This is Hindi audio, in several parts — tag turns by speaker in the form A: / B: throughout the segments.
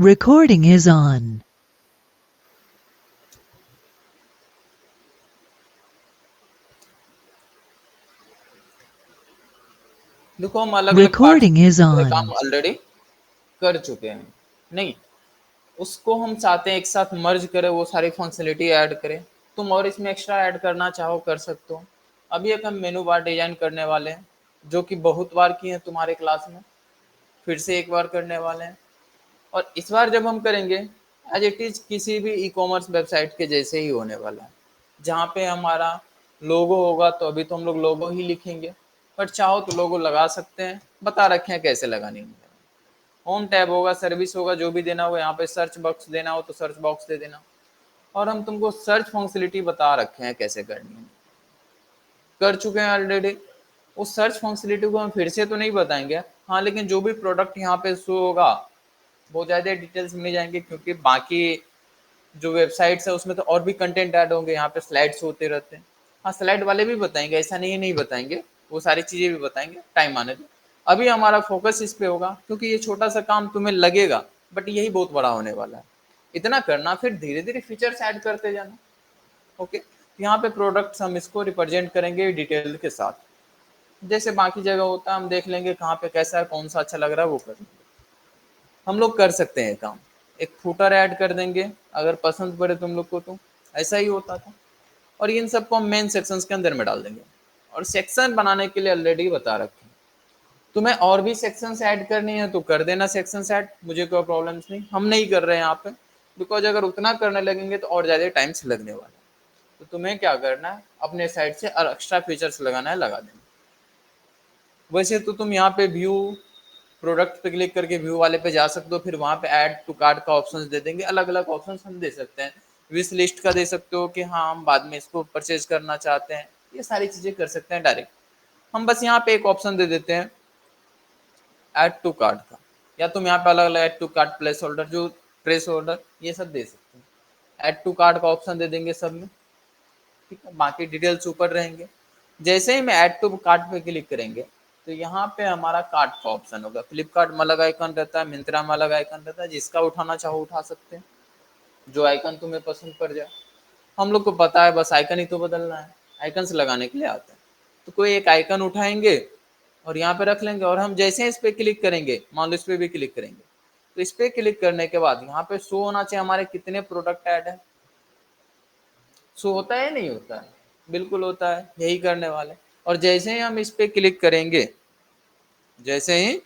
A: Recording is on.
B: देखो हम अलग अलग पार्ट्स
A: Recording is
B: पूरे काम
A: on.
B: ऑलरेडी कर चुके हैं। नहीं, उसको हम चाहते हैं एक साथ मर्ज करें, वो सारी फंक्शनलिटी ऐड करें। तुम और इसमें एक्स्ट्रा ऐड करना चाहो कर सकते हो। अभी एक हम मेनू बार डिजाइन करने वाले हैं, जो कि बहुत बार किए हैं तुम्हारे क्लास में, फिर से एक बार करने वाले हैं। और इस बार जब हम करेंगे, एज इट इज किसी भी ई कॉमर्स वेबसाइट के जैसे ही होने वाला है। जहाँ पे हमारा लोगो होगा तो अभी तो हम लोग लोगो ही लिखेंगे, पर चाहो तो लोगो लगा सकते हैं, बता रखे हैं कैसे लगानी है। होम टैब होगा, सर्विस होगा, जो भी देना होगा। यहाँ पे सर्च बॉक्स देना हो तो सर्च बॉक्स दे देना। और हम तुमको सर्च फंक्शनलिटी बता रखे हैं कैसे करनी है, कर चुके हैं ऑलरेडी। उस सर्च फंक्शनलिटी को हम फिर से तो नहीं बताएंगे, हाँ, लेकिन जो भी प्रोडक्ट यहाँ पे शो होगा बहुत ज़्यादा डिटेल्स में जाएंगे, क्योंकि बाकी जो वेबसाइट्स है उसमें तो और भी कंटेंट ऐड होंगे। यहाँ पे स्लाइड्स होते रहते हैं, हाँ, स्लाइड वाले भी बताएंगे, ऐसा नहीं है नहीं बताएंगे, वो सारी चीज़ें भी बताएंगे, टाइम आने दो। अभी हमारा फोकस इस पे होगा, क्योंकि ये छोटा सा काम तुम्हें लगेगा, बट यही बहुत बड़ा होने वाला है। इतना करना, फिर धीरे धीरे फीचर्स ऐड करते जाना। ओके, यहाँ पे प्रोडक्ट्स हम इसको रिप्रेजेंट करेंगे डिटेल के साथ, जैसे बाकी जगह होता है। हम देख लेंगे कहाँ पे कैसा है, कौन सा अच्छा लग रहा है, वो कर लेंगे। हम लोग कर सकते हैं काम, एक फूटर ऐड कर देंगे अगर पसंद पड़े तुम लोग को तो। ऐसा ही होता था। और इन सबको हम मेन सेक्शंस के अंदर में डाल देंगे। और सेक्शन बनाने के लिए ऑलरेडी बता रखे हैं। तुम्हें और भी सेक्शंस ऐड करनी है तो कर देना सेक्शंस ऐड, मुझे कोई प्रॉब्लम्स नहीं। हम नहीं कर रहे हैं यहाँ पे, बिकॉज अगर उतना करने लगेंगे तो और ज़्यादा टाइम्स लगने वाला है। तो तुम्हें क्या करना है, अपने साइड से और एक्स्ट्रा फीचर्स लगाना है, लगा देना। वैसे तो तुम यहाँ पे व्यू प्रोडक्ट पे क्लिक करके व्यू वाले पे जा सकते हो, फिर वहाँ पे ऐड टू कार्ट का ऑप्शन दे देंगे। अलग अलग ऑप्शन हम दे सकते हैं, विश लिस्ट का दे सकते हो कि हाँ हम बाद में इसको परचेज करना चाहते हैं। ये सारी चीज़ें कर सकते हैं डायरेक्ट। हम बस यहाँ पे एक ऑप्शन दे देते हैं ऐड टू कार्ट का, या तुम यहाँ पे अलग अलग add to cart place holder, जो प्लेस होल्डर, ये सब दे सकते हैं। ऐड टू कार्ट का ऑप्शन दे देंगे सब में, ठीक है। बाकी डिटेल्स ऊपर रहेंगे। जैसे ही मैं ऐड टू कार्ट पे क्लिक करेंगे तो यहाँ पे हमारा कार्ट का ऑप्शन होगा। फ्लिपकार्ट में अलग आइकन रहता है, मिंत्रा में अलग आइकन रहता है, जिसका उठाना चाहो उठा सकते हैं, जो आइकन तुम्हें पसंद पड़ जाए। हम लोग को पता है बस आइकन ही तो बदलना है, आइकन से लगाने के लिए आता है। तो कोई एक आइकन उठाएंगे और यहाँ पे रख लेंगे, और हम जैसे इस पे क्लिक करेंगे, मान लो इस पे भी क्लिक करेंगे, तो इस पे क्लिक करने के बाद यहाँ पे शो होना चाहिए हमारे कितने प्रोडक्ट ऐड है। शो होता है नहीं होता है? बिल्कुल होता है, यही करने वाले। और जैसे ही हम इस पे क्लिक करेंगे, जैसे ही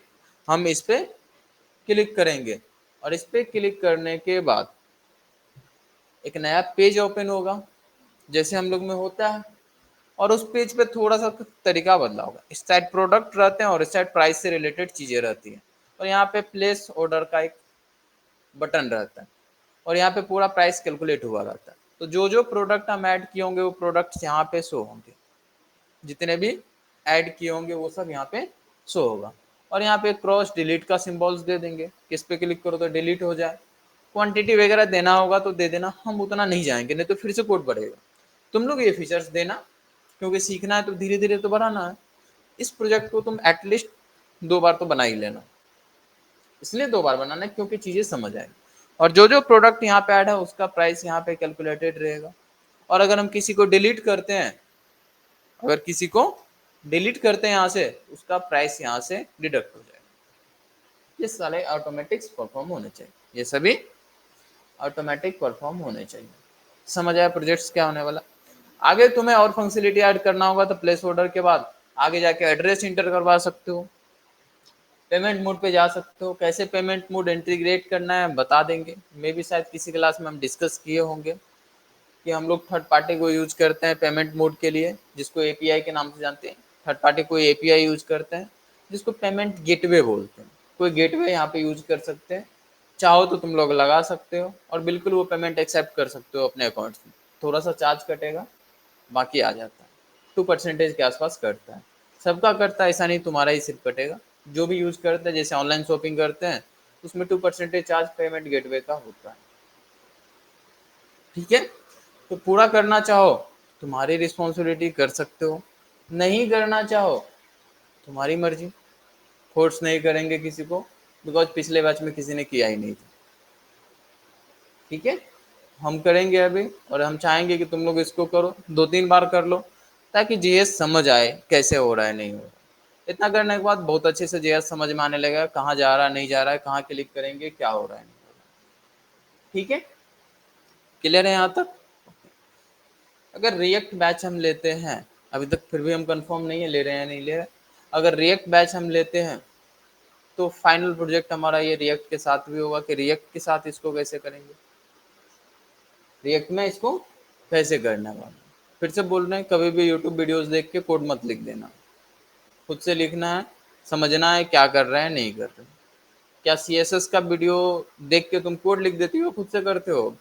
B: हम इस पे क्लिक करेंगे और इस पे क्लिक करने के बाद एक नया पेज ओपन होगा, जैसे हम लोग में होता है। और उस पेज पे थोड़ा सा तरीका बदला होगा, इस साइड प्रोडक्ट रहते हैं और इस साइड प्राइस से रिलेटेड चीजें रहती हैं। और यहाँ पे प्लेस ऑर्डर का एक बटन रहता है, और यहाँ पे पूरा प्राइस कैलकुलेट हुआ रहता है। तो जो जो प्रोडक्ट हम ऐड किए होंगे वो प्रोडक्ट्स यहाँ पे शो होंगे, जितने भी ऐड किए होंगे वो सब यहाँ पे शो होगा। और यहाँ पे क्रॉस डिलीट का सिंबल्स दे देंगे, किस पे क्लिक करो तो डिलीट हो जाए। क्वांटिटी वगैरह देना होगा तो दे देना, हम उतना नहीं जाएंगे, नहीं तो फिर से कोड बढ़ेगा। तुम लोग ये फीचर्स देना, क्योंकि सीखना है तो धीरे धीरे तो बढ़ाना है। इस प्रोजेक्ट को तुम एटलीस्ट 2 बार तो बना ही लेना। इसलिए 2 बार बनाना है क्योंकि चीजें समझ आएगी। और जो जो प्रोडक्ट यहाँ पे ऐड है उसका प्राइस यहाँ पे कैलकुलेटेड रहेगा। और अगर हम किसी को डिलीट करते हैं, अगर किसी को डिलीट करते हैं यहाँ से, उसका प्राइस यहाँ से डिडक्ट हो जाएगा। ये सारे ऑटोमेटिक्स परफॉर्म होने चाहिए, ये सभी ऑटोमेटिक परफॉर्म होने चाहिए। समझ आया प्रोजेक्ट्स क्या होने वाला। आगे तुम्हें और फंक्शनलिटी ऐड करना होगा तो प्लेस ऑर्डर के बाद आगे जाके एड्रेस इंटर करवा सकते हो, पेमेंट मोड पे जा सकते हो। कैसे पेमेंट मोड इंटीग्रेट करना है बता देंगे, मे भी शायद किसी क्लास में हम डिस्कस किए होंगे कि हम लोग थर्ड पार्टी को यूज करते हैं पेमेंट मोड के लिए, जिसको एपीआई के नाम से जानते हैं। थर्ड पार्टी कोई एपीआई यूज करते हैं जिसको पेमेंट गेटवे बोलते हैं। कोई गेटवे यहाँ पे यूज कर सकते हैं, चाहो तो तुम लोग लगा सकते हो और बिल्कुल वो पेमेंट एक्सेप्ट कर सकते हो अपने अकाउंट से। थोड़ा सा चार्ज कटेगा, बाकी आ जाता है। 2% के आसपास कटता है, सबका कटता है, ऐसा नहीं तुम्हारा ही सिर्फ कटेगा। जो भी यूज करते हैं, जैसे ऑनलाइन शॉपिंग करते हैं, उसमें 2% चार्ज पेमेंट गेटवे का होता है, ठीक है। तो पूरा करना चाहो तुम्हारी रिस्पॉन्सिबिलिटी, कर सकते हो। नहीं करना चाहो तुम्हारी मर्जी, फोर्स नहीं करेंगे किसी को, बिकॉज पिछले बैच में किसी ने किया ही नहीं था। ठीक है, हम करेंगे अभी, और हम चाहेंगे कि तुम लोग इसको करो, 2-3 बार कर लो, ताकि जीएस समझ आए कैसे हो रहा है नहीं हो रहा है। इतना करने के बाद बहुत अच्छे से जीएस समझ में आने लगेगा, कहाँ जा रहा है नहीं जा रहा है, कहाँ क्लिक करेंगे, क्या हो रहा है नहीं हो रहा है। ठीक है, क्लियर है यहाँ तक? अगर रिएक्ट बैच हम लेते हैं, अभी तक फिर भी हम कंफर्म नहीं है ले रहे हैं नहीं ले रहे, अगर रिएक्ट बैच हम लेते हैं तो फाइनल प्रोजेक्ट हमारा ये रिएक्ट के साथ भी होगा कि रिएक्ट के साथ इसको कैसे करेंगे, रिएक्ट में इसको कैसे करना है। फिर से बोल रहे हैं, कभी भी यूट्यूब वीडियोस देख के कोड मत लिख देना, खुद से लिखना है, समझना है क्या कर रहे हैं नहीं कर रहे हैं। क्या सीएसएस का वीडियो देख के तुम कोड लिख देती हो, खुद से करते हो?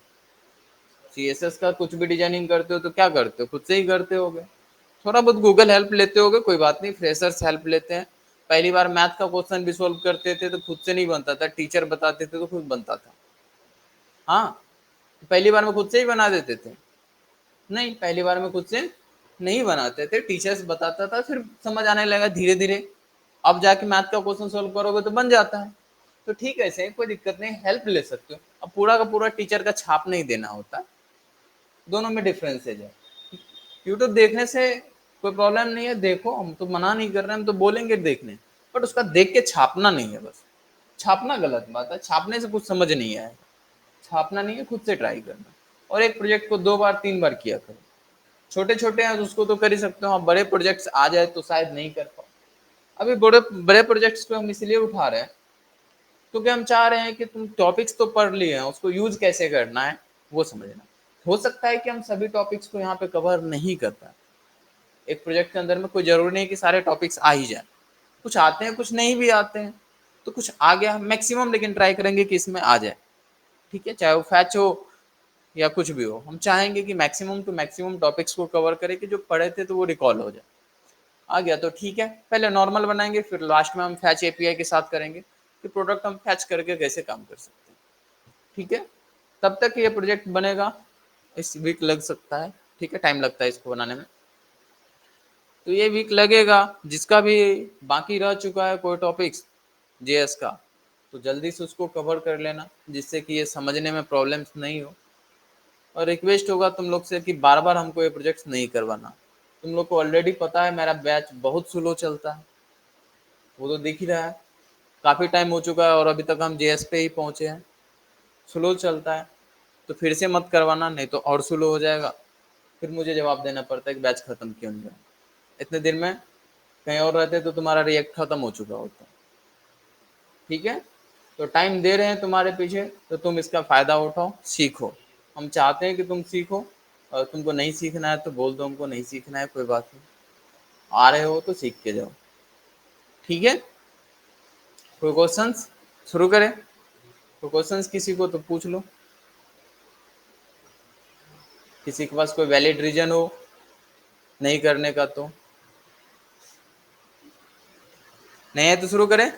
B: सीएसएस का कुछ भी डिजाइनिंग करते हो तो क्या करते हो, खुद से ही करते होगे। थोड़ा बहुत गूगल हेल्प लेते होगे, कोई बात नहीं, फ्रेशर्स हेल्प लेते हैं। पहली बार मैथ का क्वेश्चन भी सोल्व करते थे तो खुद से नहीं बनता था, टीचर बताते थे तो खुद बनता था। हाँ, पहली बार में खुद से ही बना देते थे? नहीं, पहली बार में खुद से नहीं बनाते थे, टीचर्स बताता था, फिर समझ आने लगा धीरे धीरे। अब जाके मैथ का क्वेश्चन सोल्व करोगे तो बन जाता है। तो ठीक है, ऐसे कोई दिक्कत नहीं, हेल्प ले सकते हो। अब पूरा का पूरा टीचर का छाप नहीं देना होता, दोनों में डिफरेंसेज है। यूट्यूब देखने से कोई प्रॉब्लम नहीं है, देखो, हम तो मना नहीं कर रहे हैं, हम तो बोलेंगे देखने, बट उसका देख के छापना नहीं है बस। छापना गलत बात है, छापने से कुछ समझ नहीं आएगा। छापना नहीं है, खुद से ट्राई करना। और एक प्रोजेक्ट को 2 बार 3 बार किया करो। छोटे छोटे हैं तो उसको तो कर ही सकते हो, आप बड़े प्रोजेक्ट्स आ जाए तो शायद नहीं कर पाओ। अभी बड़े बड़े प्रोजेक्ट्स को हम इसलिए उठा रहे हैं क्योंकि हम चाह रहे हैं कि तुम टॉपिक्स तो पढ़ लिए हैं, उसको यूज कैसे करना है वो समझना। हो सकता है कि हम सभी टॉपिक्स को यहाँ पे कवर नहीं कर पाए, एक प्रोजेक्ट के अंदर में कोई जरूरी नहीं कि सारे टॉपिक्स आ ही जाए, कुछ आते हैं कुछ नहीं भी आते हैं, तो कुछ आ गया मैक्सिमम, लेकिन ट्राई करेंगे कि इसमें आ जाए। ठीक है, चाहे वो फैच हो या कुछ भी हो, हम चाहेंगे कि मैक्सिमम टू मैक्सिमम टॉपिक्स को कवर करें कि जो पढ़े थे तो वो रिकॉल हो जाए। आ गया तो ठीक है, पहले नॉर्मल बनाएंगे, फिर लास्ट में हम फैच एपीआई के साथ करेंगे कि प्रोडक्ट हम फैच करके कैसे काम कर सकते हैं। ठीक है, तब तक ये प्रोजेक्ट बनेगा, इस वीक लग सकता है। ठीक है, टाइम लगता है इसको बनाने में, तो ये वीक लगेगा। जिसका भी बाकी रह चुका है कोई टॉपिक्स जेएस का, तो जल्दी से उसको कवर कर लेना, जिससे कि ये समझने में प्रॉब्लम्स नहीं हो। और रिक्वेस्ट होगा तुम लोग से कि बार बार हमको ये प्रोजेक्ट्स नहीं करवाना। तुम लोग को ऑलरेडी पता है मेरा बैच बहुत स्लो चलता है, वो तो दिख ही रहा है, काफ़ी टाइम हो चुका है और अभी तक हम जेएस पे ही पहुँचे हैं। स्लो चलता है, तो फिर से मत करवाना, नहीं तो और स्लो हो जाएगा, फिर मुझे जवाब देना पड़ता है कि बैच ख़त्म क्यों नहीं हुआ। इतने दिन में कहीं और रहते तो तुम्हारा रिएक्ट ख़त्म हो चुका होता। ठीक है, तो टाइम दे रहे हैं तुम्हारे पीछे, तो तुम इसका फ़ायदा उठाओ, सीखो। हम चाहते हैं कि तुम सीखो, और तुमको नहीं सीखना है तो बोल दो हमको नहीं सीखना है, कोई बात नहीं, आ रहे हो तो सीख के जाओ। ठीक है, कोई क्वेश्चंस? शुरू करें? कोई क्वेश्चंस किसी को तो पूछ लो, किसी के पास कोई वैलिड रीजन हो नहीं करने का तो। नहीं है तो शुरू करें।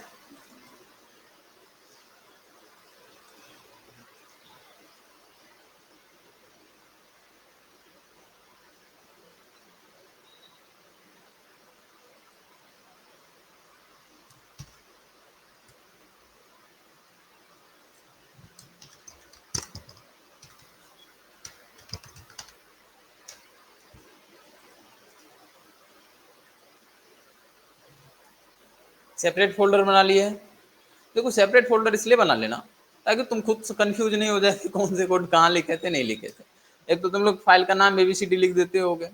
B: सेपरेट फोल्डर बना लिए है? देखो, सेपरेट फोल्डर इसलिए बना लेना ताकि तुम खुद से कंफ्यूज नहीं हो जाए कि कौन से कोड कहाँ लिखे थे नहीं लिखे थे। एक तो तुम लोग फाइल का नाम एबीसीडी लिख देते होगे,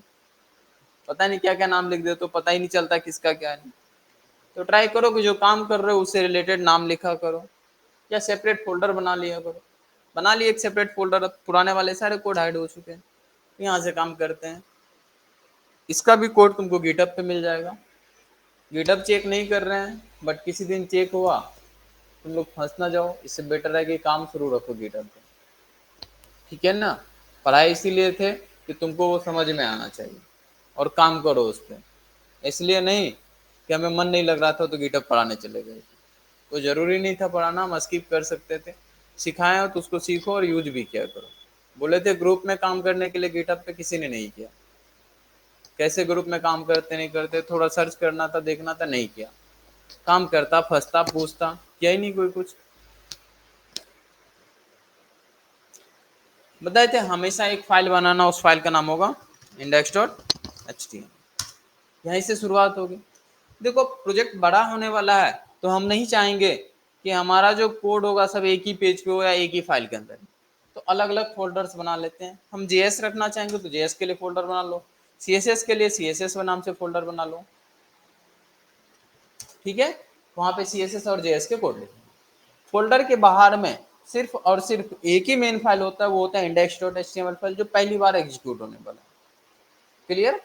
B: पता नहीं क्या क्या नाम लिख देते हो, पता ही नहीं चलता किसका क्या है। तो ट्राई करो कि जो काम कर रहे हो उससे रिलेटेड नाम लिखा करो, या सेपरेट फोल्डर बना लिया करो। बना लिए एक सेपरेट फोल्डर, अब पुराने वाले सारे कोड हाइड हो चुके हैं, यहाँ से काम करते हैं। इसका भी कोड तुमको गिटहब पे मिल जाएगा। गिटहब चेक नहीं कर रहे हैं, बट किसी दिन चेक हुआ, तुम लोग फंस ना जाओ, इससे बेटर है कि काम शुरू रखो गिटहब पे। ठीक है ना, पढ़ाई इसीलिए थे कि तुमको वो समझ में आना चाहिए, और काम करो उस पर, इसलिए नहीं कि हमें मन नहीं लग रहा था तो गिटहब पढ़ाने चले गए। तो जरूरी नहीं था पढ़ाना, हम स्किप कर सकते थे। सिखाए हो तो उसको सीखो और यूज भी किया करो। बोले थे ग्रुप में काम करने के लिए गिटहब पे, किसी ने नहीं किया। कैसे ग्रुप में काम करते नहीं करते, थोड़ा सर्च करना था, देखना था, नहीं किया। काम करता, फंसता, पूछता, किया ही नहीं कोई कुछ। बताए थे हमेशा एक फाइल बनाना, उस फाइल का नाम होगा index.html। यहीं से शुरुआत होगी। देखो प्रोजेक्ट बड़ा होने वाला है तो हम नहीं चाहेंगे कि हमारा जो कोड होगा सब एक ही पेज पे हो या एक ही फाइल के अंदर, तो अलग अलग फोल्डर्स बना लेते हैं। हम जेएस रखना चाहेंगे तो जेएस के लिए फोल्डर बना लो, सीएसएस के लिए सीएसएस नाम से फोल्डर बना लो, ठीक है। वहां पे सीएसएस और जेएस के कोड लिखेंगे। फोल्डर के बाहर में सिर्फ और सिर्फ एक ही मेन फाइल होता है, वो होता है index.html फाइल, जो पहली बार एग्जीक्यूट होने वाला है। क्लियर?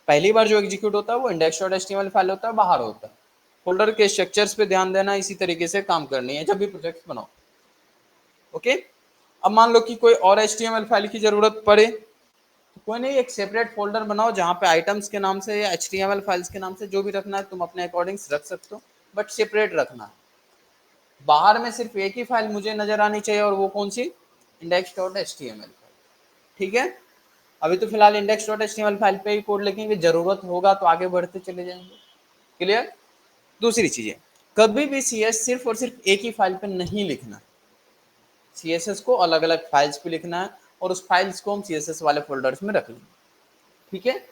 B: पहली बार जो एग्जीक्यूट होता है वो index.html फाइल होता है, बाहर होता है। फोल्डर के स्ट्रक्चर्स पे ध्यान देना, इसी तरीके से काम करनी है जब भी प्रोजेक्ट बनाओ। ओके। अब मान लो कि कोई और HTML फाइल की जरूरत पड़े तो कोई नहीं, एक सेपरेट फोल्डर बनाओ जहाँ पे आइटम्स के नाम से या HTML फाइल्स के नाम से जो भी रखना है तुम अपने अकॉर्डिंग्स रख सकते हो, बट सेपरेट रखना है। बाहर में सिर्फ एक ही फाइल मुझे नजर आनी चाहिए, और वो कौन सी? index.html फाइल, ठीक है। अभी तो फिलहाल index.html फाइल पे ही कोड लिखेंगे, जरूरत होगा तो आगे बढ़ते चले जाएंगे। क्लियर? दूसरी चीजें, कभी भी सीएस सिर्फ और सिर्फ एक ही फाइल पे नहीं लिखना, सीएसएस को अलग अलग फाइल्स पे लिखना है, और उस फाइल्स को हम सीएसएस वाले फोल्डर्स में रख लेंगे, ठीक है।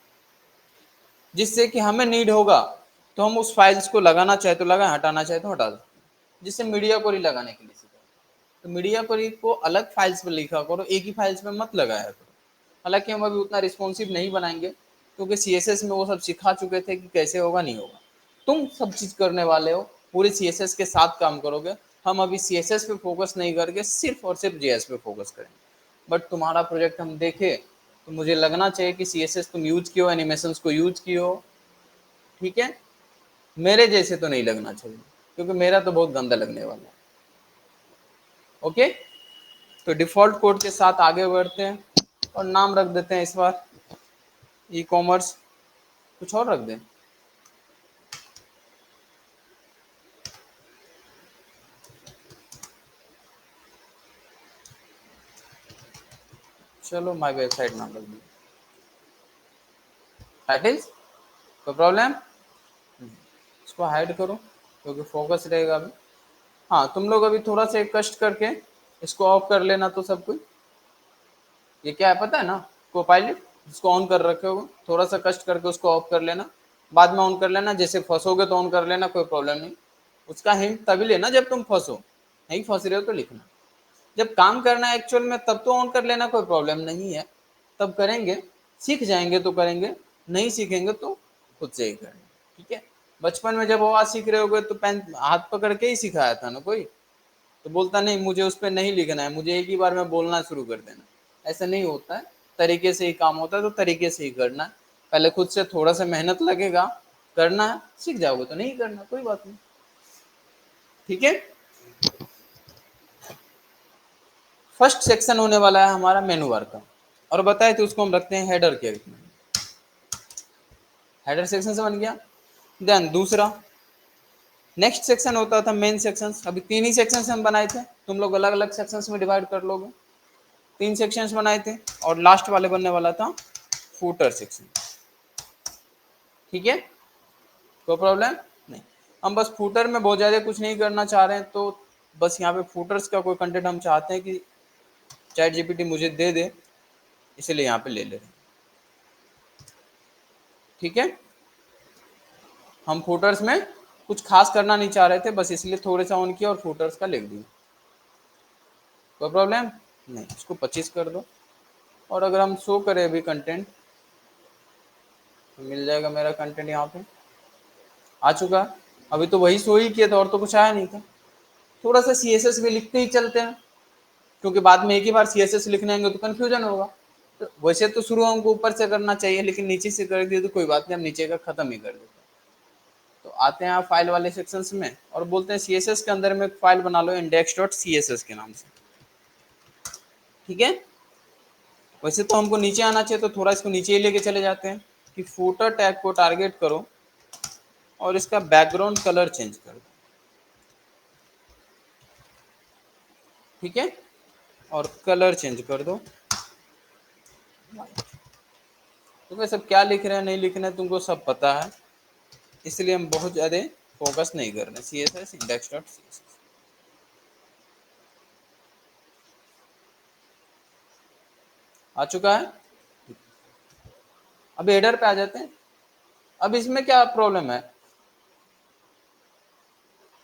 B: जिससे कि हमें नीड होगा तो हम उस फाइल्स को लगाना चाहे तो लगाएं, हटाना चाहे तो हटा दें। जिससे मीडिया क्वेरी लगाने के लिए सीखा, तो मीडिया क्वेरी को अलग फाइल्स पे लिखा करो, एक ही फाइल्स पे मत लगाया करो। हालांकि हम अभी उतना रिस्पॉन्सिव नहीं बनाएंगे क्योंकि सीएसएस में वो सब सिखा चुके थे कि कैसे होगा नहीं होगा। तुम सब चीज करने वाले हो, पूरे सीएसएस के साथ काम करोगे। हम अभी सीएसएस पे फोकस नहीं करके सिर्फ और सिर्फ जेएस पे फोकस करेंगे। बट तुम्हारा प्रोजेक्ट हम देखे तो मुझे लगना चाहिए कि सीएसएस तुम यूज किए हो, एनिमेशंस को यूज किए हो, ठीक है। मेरे जैसे तो नहीं लगना चाहिए क्योंकि मेरा तो बहुत गंदा लगने वाला है। ओके, तो डिफॉल्ट कोड के साथ आगे बढ़ते हैं और नाम रख देते हैं इस बार ई कॉमर्स, कुछ और रख दें। चलो माय वेबसाइट नाम रख दें। टाइटल्स कोई प्रॉब्लम? इसको हाइड करो क्योंकि फोकस रहेगा अभी। हाँ, तुम लोग अभी थोड़ा सा एक कष्ट करके इसको ऑफ कर लेना तो सब कुछ। ये क्या है पता है ना? कोपायलट, इसको ऑन कर रखे हो, थोड़ा सा कष्ट करके उसको ऑफ कर लेना, बाद में ऑन कर लेना। जैसे फंसोगे तो ऑन कर लेना, कोई प्रॉब्लम नहीं। उसका हिंट तभी लेना जब तुम फंसो, नहीं फंस रहे हो तो लिखना। जब काम करना है एक्चुअल में तब तो ऑन कर लेना, कोई प्रॉब्लम नहीं है। तब करेंगे, सीख जाएंगे तो करेंगे, नहीं सीखेंगे तो खुद से ही करेंगे, ठीक है। बचपन में जब आवाज सीख रहे होगे तो पेन हाथ पकड़ के ही सिखाया था ना कोई, तो बोलता नहीं मुझे उस पर नहीं लिखना है, मुझे एक ही बार में बोलना शुरू कर देना। ऐसा नहीं होता है, तरीके से ही काम होता है, तो तरीके से ही करना है। पहले खुद से थोड़ा सा मेहनत लगेगा, करना है, सीख जाओगे तो नहीं करना, कोई बात नहीं, ठीक है। फर्स्ट सेक्शन होने वाला है हमारा मेनू बार का, और बताए थे उसको हम रखते हैं हेडर के रूप में। हेडर सेक्शन से बन गया। देन दूसरा नेक्स्ट सेक्शन होता था मेन सेक्शंस। अभी तीन ही सेक्शंस हम बनाए थे, तुम लोग अलग अलग सेक्शंस में डिवाइड कर लोगे। तीन सेक्शंस बनाए थे और लास्ट वाले बनने वाला था फूटर सेक्शन, ठीक है। कोई प्रॉब्लम नहीं। हम बस फूटर में बहुत ज़्यादा कुछ नहीं करना चाह रहे हैं, तो बस यहाँ पे फूटर्स का कोई कंटेंट हम चाहते हैं कि चैट जीपीटी मुझे दे दे, इसलिए यहाँ पे ले ले रहे हैं, ठीक है। हम फूटर्स में कुछ खास करना नहीं चाह रहे थे, बस इसलिए थोड़े सा ऑन किया और फूटर्स का लिख दिया। कोई प्रॉब्लम नहीं, इसको 25 कर दो। और अगर हम शो करें अभी कंटेंट तो मिल जाएगा मेरा कंटेंट, यहाँ पे आ चुका है। अभी तो वही शो ही किया था और तो कुछ आया नहीं था। थोड़ा सा सीएसएस भी लिखते ही चलते हैं क्योंकि बाद में एक ही बार सीएसएस लिखने आएंगे तो कंफ्यूजन होगा। तो वैसे तो शुरू हमको ऊपर से करना चाहिए, लेकिन नीचे से कर दिए तो कोई बात नहीं, हम नीचे का खत्म ही कर देते हैं। तो आते हैं आप फाइल वाले सेक्शंस में और बोलते हैं सीएसएस के अंदर में एक फाइल बना लो index.css के नाम से, ठीक है। वैसे तो हमको नीचे आना चाहिए, तो थोड़ा इसको नीचे ही लेके चले जाते हैं कि फूटर टैग को टारगेट करो और इसका बैकग्राउंड कलर चेंज कर दो, ठीक है। और कलर चेंज कर दो। तो सब क्या लिख रहे हैं नहीं लिख रहे हैं तुमको सब पता है, इसलिए हम बहुत ज़्यादा फोकस नहीं कर रहे। CSS index.css, आ चुका है। अब हेडर पे आ जाते हैं। अब इसमें क्या प्रॉब्लम है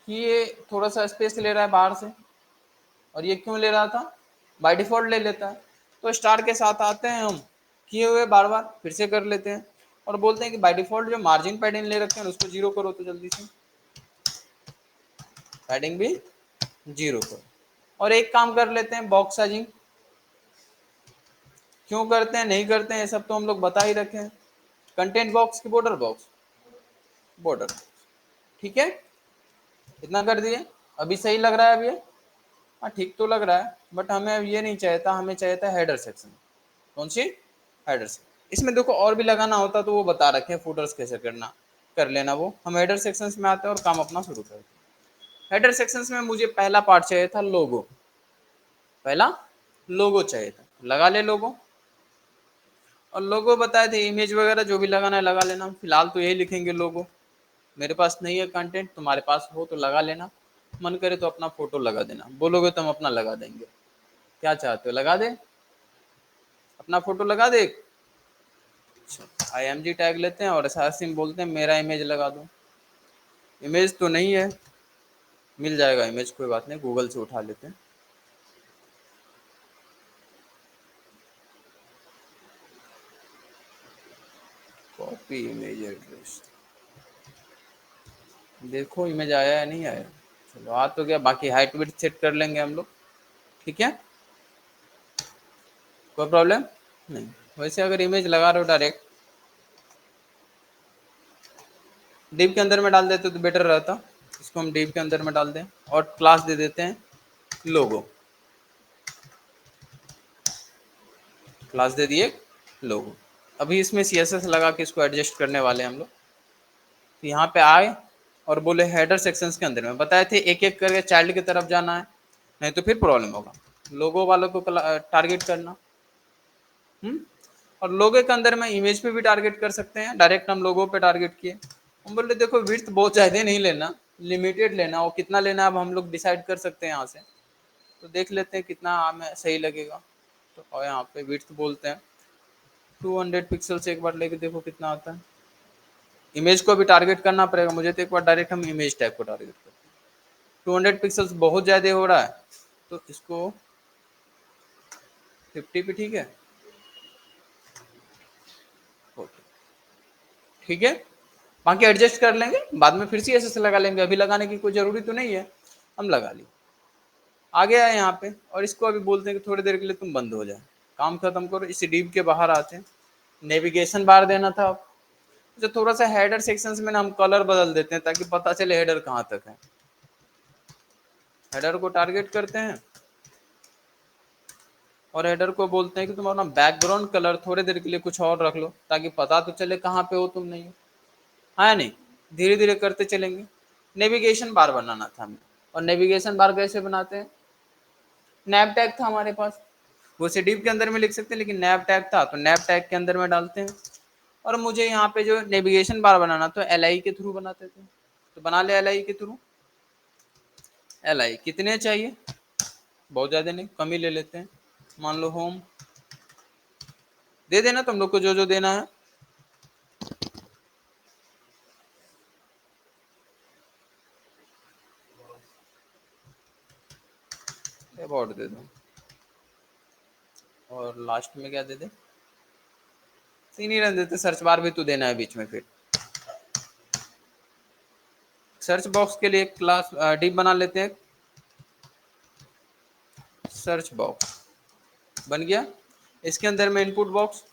B: कि ये थोड़ा सा स्पेस ले रहा है बाहर से, और ये क्यों ले रहा था, बाय डिफॉल्ट ले लेता है। तो स्टार के साथ आते हैं हम, किए हुए बार बार फिर से कर लेते हैं और बोलते हैं कि बाय डिफॉल्ट जो मार्जिन पैडिंग ले रखे हैं उसको जीरो करो, तो जल्दी से पैडिंग भी जीरो करो। और एक काम कर लेते हैं, बॉक्स साइजिंग क्यों करते हैं नहीं करते हैं ये सब तो हम लोग बता ही रखे हैं। कंटेंट बॉक्स की बॉर्डर बॉक्स, बॉर्डर, ठीक है, इतना कर दिए। अभी सही लग रहा है अभी? हाँ ठीक तो लग रहा है, बट हमें अब ये नहीं चाहिए था, हमें चाहिए था हेडर सेक्शन। कौन सी? Header section. इसमें देखो और भी लगाना होता तो वो बता रखे हैं, फुटर्स कैसे करना, कर लेना वो। हम हेडर सेक्शंस में आते हैं और काम अपना शुरू करते हैं। हेडर सेक्शंस में मुझे पहला पार्ट चाहिए था लोगो, पहला लोगो चाहिए था, लगा ले लोगो। और लोगो बताए थे इमेज वगैरह जो भी लगाना है लगा लेना, फिलहाल तो यही लिखेंगे लोगो। मेरे पास नहीं है कंटेंट, तुम्हारे पास हो तो लगा लेना, मन करे तो अपना फोटो लगा देना, बोलोगे तो हम अपना लगा देंगे। क्या चाहते हो, लगा दे, अपना फोटो लगा दे। IMG टैग लेते हैं और एसासिन बोलते हैं मेरा इमेज लगा दो। इमेज तो नहीं है, मिल जाएगा इमेज, कोई बात नहीं, गूगल से उठा लेते हैं। कॉपी इमेज एड्रेस, देखो इमेज आया है नहीं आया। चलो आ तो गया, बाकी हाइट विड्थ सेट कर लेंगे हम लोग, ठीक है, कोई प्रॉब्लम नहीं। वैसे अगर इमेज लगा रहे हो डायरेक्ट डिव के अंदर में डाल देते तो बेटर रहता। इसको हम डिव के अंदर में डाल दें और क्लास दे देते हैं लोगो, क्लास दे दिए लोगो। अभी इसमें CSS लगा के इसको एडजस्ट करने वाले हैं हम लोग। तो यहाँ पे आए और बोले हेडर सेक्शंस के अंदर में बताए थे एक एक करके चाइल्ड की तरफ जाना है, नहीं तो फिर प्रॉब्लम होगा। लोगो वालों को टारगेट करना, और लोगो के अंदर में इमेज पे भी टारगेट कर सकते हैं, डायरेक्ट हम लोगो पे टारगेट किए। हम बोले देखो विड्थ बहुत ज़्यादा नहीं लेना, लिमिटेड लेना, और कितना लेना अब हम लोग डिसाइड कर सकते हैं यहाँ से। तो देख लेते हैं कितना हमें सही लगेगा। तो और यहाँ पे विड्थ बोलते हैं 200 पिक्सल से, एक बार लेके देखो कितना आता है। इमेज को भी टारगेट करना पड़ेगा मुझे, तो एक बार डायरेक्ट हम इमेज टैग को टारगेट करते हैं। 200 पिक्सल्स बहुत ज़्यादा हो रहा है, तो इसको 50 पे, ठीक है, ठीक है, बाकी एडजस्ट कर लेंगे बाद में, फिर से ऐसे लगा लेंगे, अभी लगाने की कोई ज़रूरी तो नहीं है, हम लगा ली। आ गया है यहाँ पे, और इसको अभी बोलते हैं कि थोड़ी देर के लिए तुम बंद हो जाए, काम खत्म करो। इस डिव के बाहर आते हैं, नेविगेशन बार देना था। जो थोड़ा सा हेडर सेक्शंस में ना हम कलर बदल देते हैं ताकि पता चले हेडर कहाँ तक है। हेडर को टारगेट करते हैं और हेडर को बोलते हैं कि तुम अपना बैकग्राउंड कलर थोड़ी देर के लिए कुछ और रख लो ताकि पता तो चले कहाँ पे हो तुम, नहीं हो, हाँ नहीं, धीरे धीरे करते चलेंगे। नेविगेशन बार बनाना था हमें, और नेविगेशन बार कैसे बनाते हैं, नैप टैग था हमारे पास, वो से डिव के अंदर में लिख सकते हैं, लेकिन नैप टैग था तो नैप टैग के अंदर में डालते हैं। और मुझे यहाँ पे जो नेविगेशन बार बनाना तो LI के थ्रू बनाते थे, तो बना ले LI के थ्रू। LI कितने चाहिए, बहुत ज़्यादा नहीं, कम ही ले लेते हैं। मान लो होम दे देना तुम लोग को जो जो देना है। अबाउट दे दो, और लास्ट में क्या दे दे, सीन ही रहने देते, सर्च बार भी तो देना है बीच में। फिर सर्च बॉक्स के लिए क्लास डिव बना लेते हैं, सर्च बॉक्स बन गया। इसके अंदर में इनपुट बॉक्स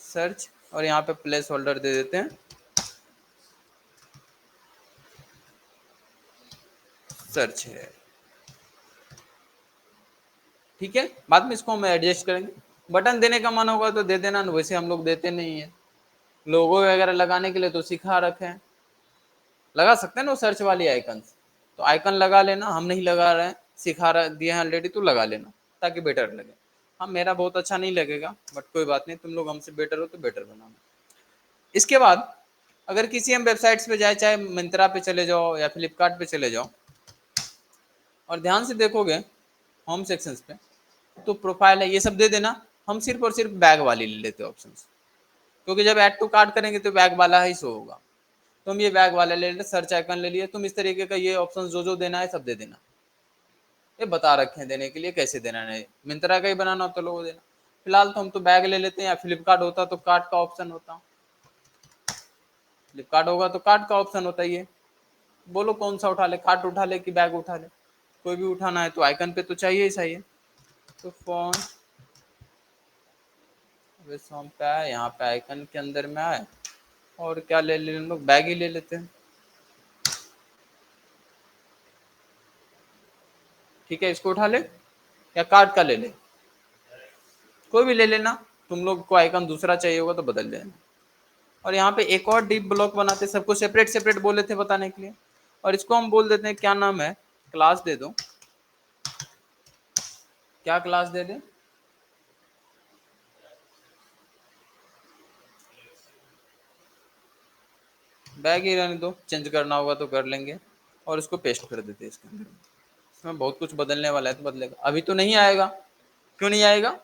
B: सर्च, और यहाँ पे प्लेस होल्डर दे देते हैं सर्च है, ठीक है। बाद में इसको हम एडजस्ट करेंगे, बटन देने का मन होगा तो दे देना, वैसे हम लोग देते नहीं है। लोगो वगैरह लगाने के लिए तो सिखा रखे हैं, लगा सकते हैं ना सर्च वाली आइकन, तो आइकन लगा लेना, हम नहीं लगा रहे हैं, सिखा रहे दिए हैं ऑलरेडी, तो लगा लेना ताकि बेटर लगे। हाँ मेरा बहुत अच्छा नहीं लगेगा, बट कोई बात नहीं, तुम लोग हमसे बेटर हो तो बेटर बनाना। इसके बाद अगर किसी हम वेबसाइट्स पे जाए, चाहे मिंत्रा पे चले जाओ या फ्लिपकार्ट पे चले जाओ, और ध्यान से देखोगे होम सेक्शंस पे, तो प्रोफाइल है, ये सब दे देना। हम सिर्फ और सिर्फ बैग वाली ले लेते ऑप्शन, क्योंकि जब ऐड टू कार्ट करेंगे तो बैग वाला ही शो होगा। तो हम ये बैग वाला ले लेते, सर्च आइकन ले लिए। तुम इस तरीके का ये ऑप्शन जो जो देना है सब दे देना, ये बता रखे हैं देने के लिए कैसे देना है। मिंत्रा का ही बनाना हो तो लोगो देना। फिलहाल तो हम तो बैग ले लेते हैं, या फ्लिपकार्ट होता तो कार्ट का ऑप्शन होता, फ्लिपकार्ट होगा तो कार्ट का ऑप्शन होता ही है। बोलो कौन सा उठा ले, कार्ट उठा ले कि बैग उठा ले, कोई भी उठाना है तो आइकन पे तो चाहिए ही चाहिए। तो फोन सॉन्ग पे आए, यहाँ पे आइकन के अंदर में आए, और क्या ले ले हम लोग, बैग ही ले लेते हैं। ठीक है, इसको उठा ले या कार्ट का ले ले, कोई भी ले लेना। तुम लोग को आइकन दूसरा चाहिए होगा तो बदल लेना। और यहाँ पे एक और डीप ब्लॉक बनाते, सबको सेपरेट सेपरेट बोले थे बताने के लिए। और इसको हम बोल देते हैं, क्या नाम है, क्लास दे दो। क्या क्लास दे दें, बैग ही रहने दो, चेंज करना होगा तो कर लेंगे। और इसको पेस्ट कर देते हैं इसके अंदर। इसमें बहुत कुछ बदलने वाला है तो बदलेगा, अभी तो नहीं आएगा। क्यों नहीं आएगा,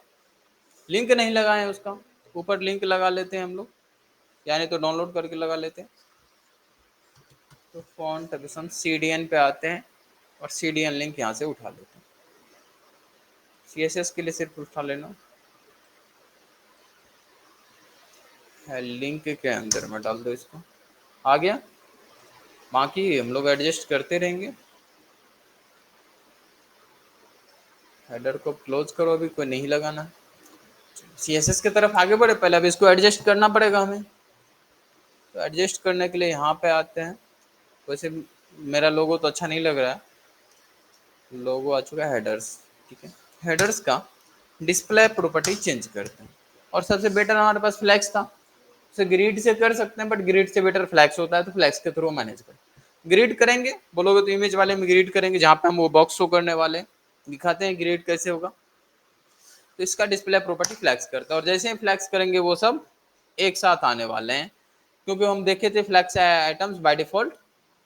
B: लिंक नहीं लगाए हैं उसका। ऊपर लिंक लगा लेते हैं हम लोग, यानी तो डाउनलोड करके लगा लेते हैं। तो फॉन्ट अभी हम CDN पे आते हैं, और CDN लिंक यहाँ से उठा लेते हैं। CSS के लिए सिर्फ उठा लेना है, लिंक के अंदर में डाल दो इसको, आ गया। बाकी हम लोग एडजस्ट करते रहेंगे। हेडर को क्लोज करो, अभी कोई नहीं लगाना। CSS की तरफ आगे बढ़े, पहले अब इसको एडजस्ट करना पड़ेगा हमें। तो एडजस्ट करने के लिए यहाँ पे आते हैं। वैसे मेरा लोगो तो अच्छा नहीं लग रहा है, लोगो आ चुका है हेडर्स। ठीक है, हेडर्स का डिस्प्ले प्रॉपर्टी चेंज करते हैं। और सबसे बेटर हमारे पास फ्लैक्स था, उसे ग्रिड से कर सकते हैं, बट ग्रिड से बेटर फ्लैक्स होता है, तो फ्लैक्स के थ्रू मैनेज करें। ग्रिड करेंगे बोलोगे तो इमेज वाले में ग्रिड करेंगे, जहाँ पे हम वो बॉक्स शो करने वाले दिखाते हैं ग्रिड कैसे होगा। तो इसका डिस्प्ले प्रॉपर्टी फ्लैक्स करता है, और जैसे ही फ्लैक्स करेंगे वो सब एक साथ आने वाले हैं। क्योंकि हम देखे थे flex items by default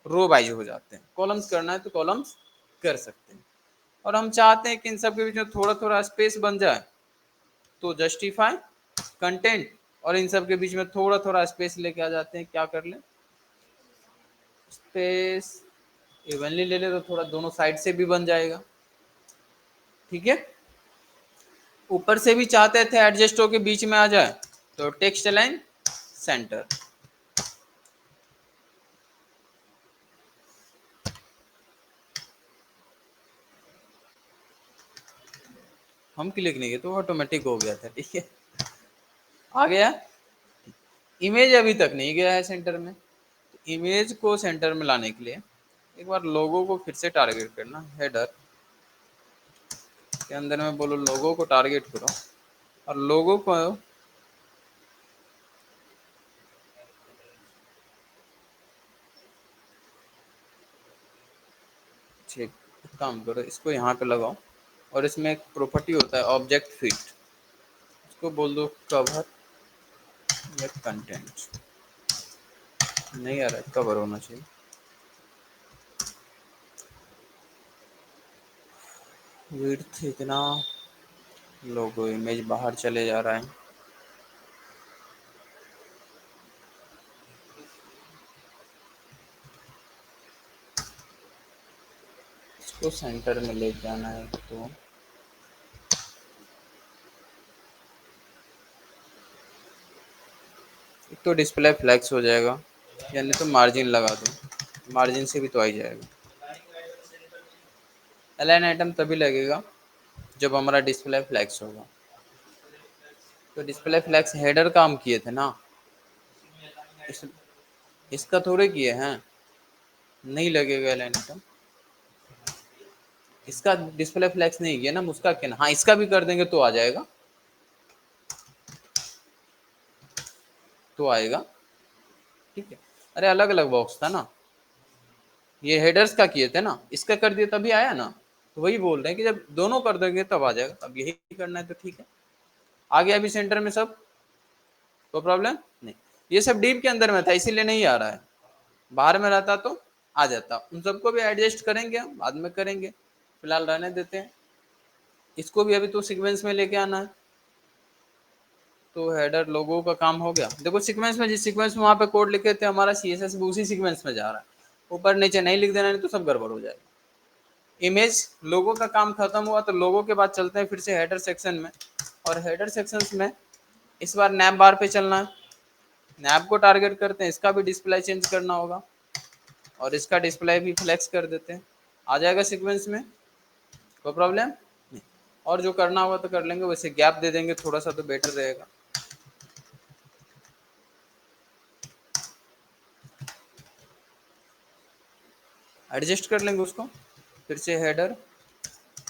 B: row wise हो जाते हैं, कॉलम्स करना है तो कॉलम्स कर सकते हैं। और हम चाहते हैं कि इन सब के बीच में थोड़ा थोड़ा स्पेस बन जाए, तो जस्टिफाई कंटेंट, और इन सब के बीच में थोड़ा थोड़ा स्पेस लेके आ जाते हैं। क्या कर ले, स्पेस इवनली ले ले तो थोड़ा दोनों साइड से भी बन जाएगा। ठीक है, ऊपर से भी चाहते थे एडजस्ट होके बीच में आ जाए, तो टेक्स्ट लाइन सेंटर। हम क्लिक नहीं किए तो ऑटोमेटिक हो गया था। ठीक है, आ गया। इमेज अभी तक नहीं गया है सेंटर में, तो इमेज को सेंटर में लाने के लिए एक बार लोगो को फिर से टारगेट करना। हेडर के अंदर में बोलो लोगो को टारगेट करो, और लोगो को चेक, काम करो, इसको यहाँ पे लगाओ। और इसमें एक प्रॉपर्टी होता है ऑब्जेक्ट फिट, इसको बोल दो कवर या कंटेंट। नहीं आ रहा है, कवर होना चाहिए। विड्थ इतना, लोगो इमेज बाहर चले जा रहा है। इसको सेंटर में लेके आना है, तो एक तो डिस्प्ले फ्लैक्स हो जाएगा, यानी तो मार्जिन लगा दो, मार्जिन से भी तो आ ही जाएगा। अलाइन आइटम तभी लगेगा जब हमारा डिस्प्ले फ्लैक्स होगा। तो डिस्प्ले फ्लैक्स हेडर काम किए थे ना, इस, इसका थोड़े किए हैं, नहीं लगेगा अलाइन आइटम। इसका डिस्प्ले फ्लैक्स नहीं किया ना, उसका क्या, हाँ इसका भी कर देंगे तो आ जाएगा, तो आएगा। ठीक है, अरे अलग अलग बॉक्स था ना, ये हेडर्स का किए थे ना, इसका कर दिया तभी आया ना। तो वही बोल रहे हैं कि जब दोनों कर देंगे तब आ जाएगा, अब यही करना है तो ठीक है। आ गया अभी सेंटर में सब, कोई प्रॉब्लम नहीं। ये सब डीप के अंदर में था इसीलिए नहीं आ रहा है, बाहर में रहता तो आ जाता। उन सबको भी एडजस्ट करेंगे हम, बाद में करेंगे, फिलहाल रहने देते हैं। इसको भी अभी तो सीक्वेंस में लेके आना है। तो हेडर लोगो का काम हो गया। देखो सीक्वेंस में, जिस सीक्वेंस में वहाँ पे कोड लिखे थे हमारा CSS भी उसी सीक्वेंस में जा रहा है। ऊपर नीचे नहीं लिख देना, नहीं तो सब गड़बड़ हो जाएगा। इमेज लोगो का काम खत्म हुआ, तो लोगो के बाद चलते हैं फिर से हेडर सेक्शन में। और हेडर सेक्शन में इस बार नैप बार पे चलना है। नैप को टारगेट करते हैं, इसका भी डिस्प्ले चेंज करना होगा और इसका डिस्प्ले भी फ्लेक्स कर देते हैं। आ जाएगा सीक्वेंस में, कोई प्रॉब्लम नहीं। और जो करना होगा तो कर लेंगे, वैसे गैप दे देंगे थोड़ा सा तो बेटर रहेगा। एडजस्ट कर लेंगे उसको। फिर से हेडर,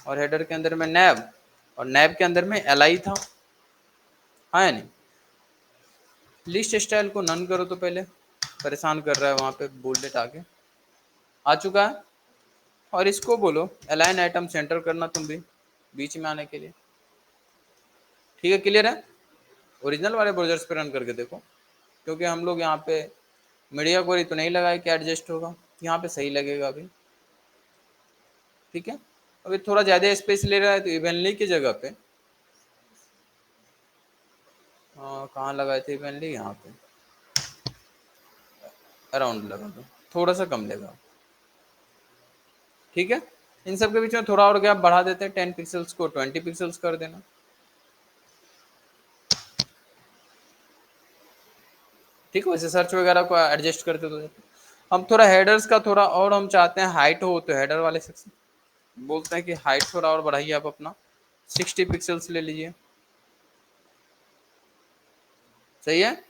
B: और हेडर के अंदर में नैब, और नैब के अंदर में LI था, हाँ या नहीं। लिस्ट स्टाइल को नन करो तो पहले, परेशान कर रहा है वहाँ पे बुलेट आके। आ चुका है। और इसको बोलो अलाइन आइटम सेंटर करना तुम भी, बीच में आने के लिए। ठीक है, क्लियर है। ओरिजिनल वाले ब्राउजर्स पे रन करके देखो, क्योंकि हम लोग यहाँ पे मीडिया क्वेरी तो नहीं लगाए कि एडजस्ट होगा, यहाँ पे सही लगेगा अभी। ठीक है, अभी थोड़ा ज़्यादा स्पेस ले रहा है तो इवनली की जगह पे कहाँ लगाए थे इवनली, यहाँ पे अराउंड लगा दो, थोड़ा सा कम लेगा। ठीक है, इन सब के बीच में थोड़ा और गैप बढ़ा देते हैं, 10 पिक्सल्स को 20 पिक्सल्स कर देना। ठीक है, वैसे सर्च वगैरह को एडजस्ट करते तो हम थोड़ा हेडर्स का थोड़ा और हम चाहते हैं हाइट हो, तो हेडर वाले सेक्शन बोलते हैं कि हाइट थोड़ा और बढ़ाइए आप अपना, 60 पिक्सल्स ले लीजिए। सही है,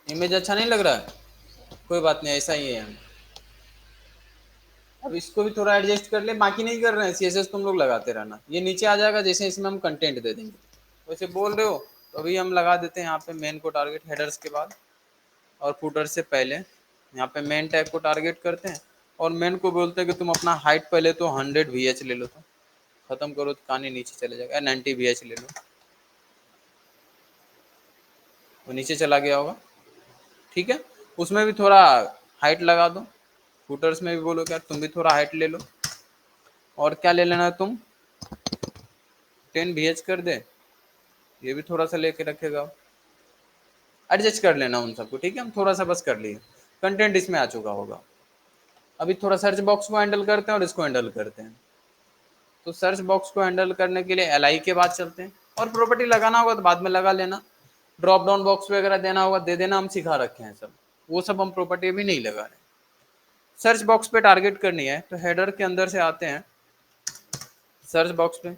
B: इमेज अच्छा नहीं लग रहा है, कोई बात नहीं, ऐसा ही है। अब इसको भी थोड़ा एडजस्ट कर ले, बाकी नहीं कर रहे हैं, CSS तुम लोग लगाते रहना, ये नीचे आ जाएगा जैसे इसमें हम कंटेंट दे देंगे। वैसे बोल रहे हो तो अभी हम लगा देते हैं यहाँ पे मेन को टारगेट हेडर्स के बाद, और फुटर से पहले यहाँ पे मेन टैग को टारगेट करते हैं। और मेन को बोलते हैं कि तुम अपना हाइट पहले तो 100 VH ले लो, तो खत्म करो तो कहानी नीचे चले जाएगा। 90 VH ले लो, वो नीचे चला गया होगा। ठीक है, उसमें भी थोड़ा हाइट लगा दो। फुटर्स में भी बोलो क्या तुम भी थोड़ा हाइट ले लो। और क्या ले लेना है तुम, 10 VH कर दे, ये भी थोड़ा सा लेके रखेगा। एडजस्ट कर लेना उन सबको। ठीक है, हम थोड़ा सा बस कर लिए, कंटेंट इसमें आ चुका होगा। अभी थोड़ा सर्च बॉक्स को हैंडल करते हैं और इसको हैंडल करते हैं। तो सर्च बॉक्स को हैंडल करने के लिए LI के बाद चलते हैं, और प्रॉपर्टी लगाना होगा तो बाद में लगा लेना। ड्रॉप डाउन बॉक्स वगैरह देना होगा दे देना, हम सिखा रखे हैं सब, वो सब हम प्रॉपर्टी भी नहीं लगा रहे। सर्च बॉक्स पे टारगेट करनी है तो हेडर के अंदर से आते हैं सर्च बॉक्स पे।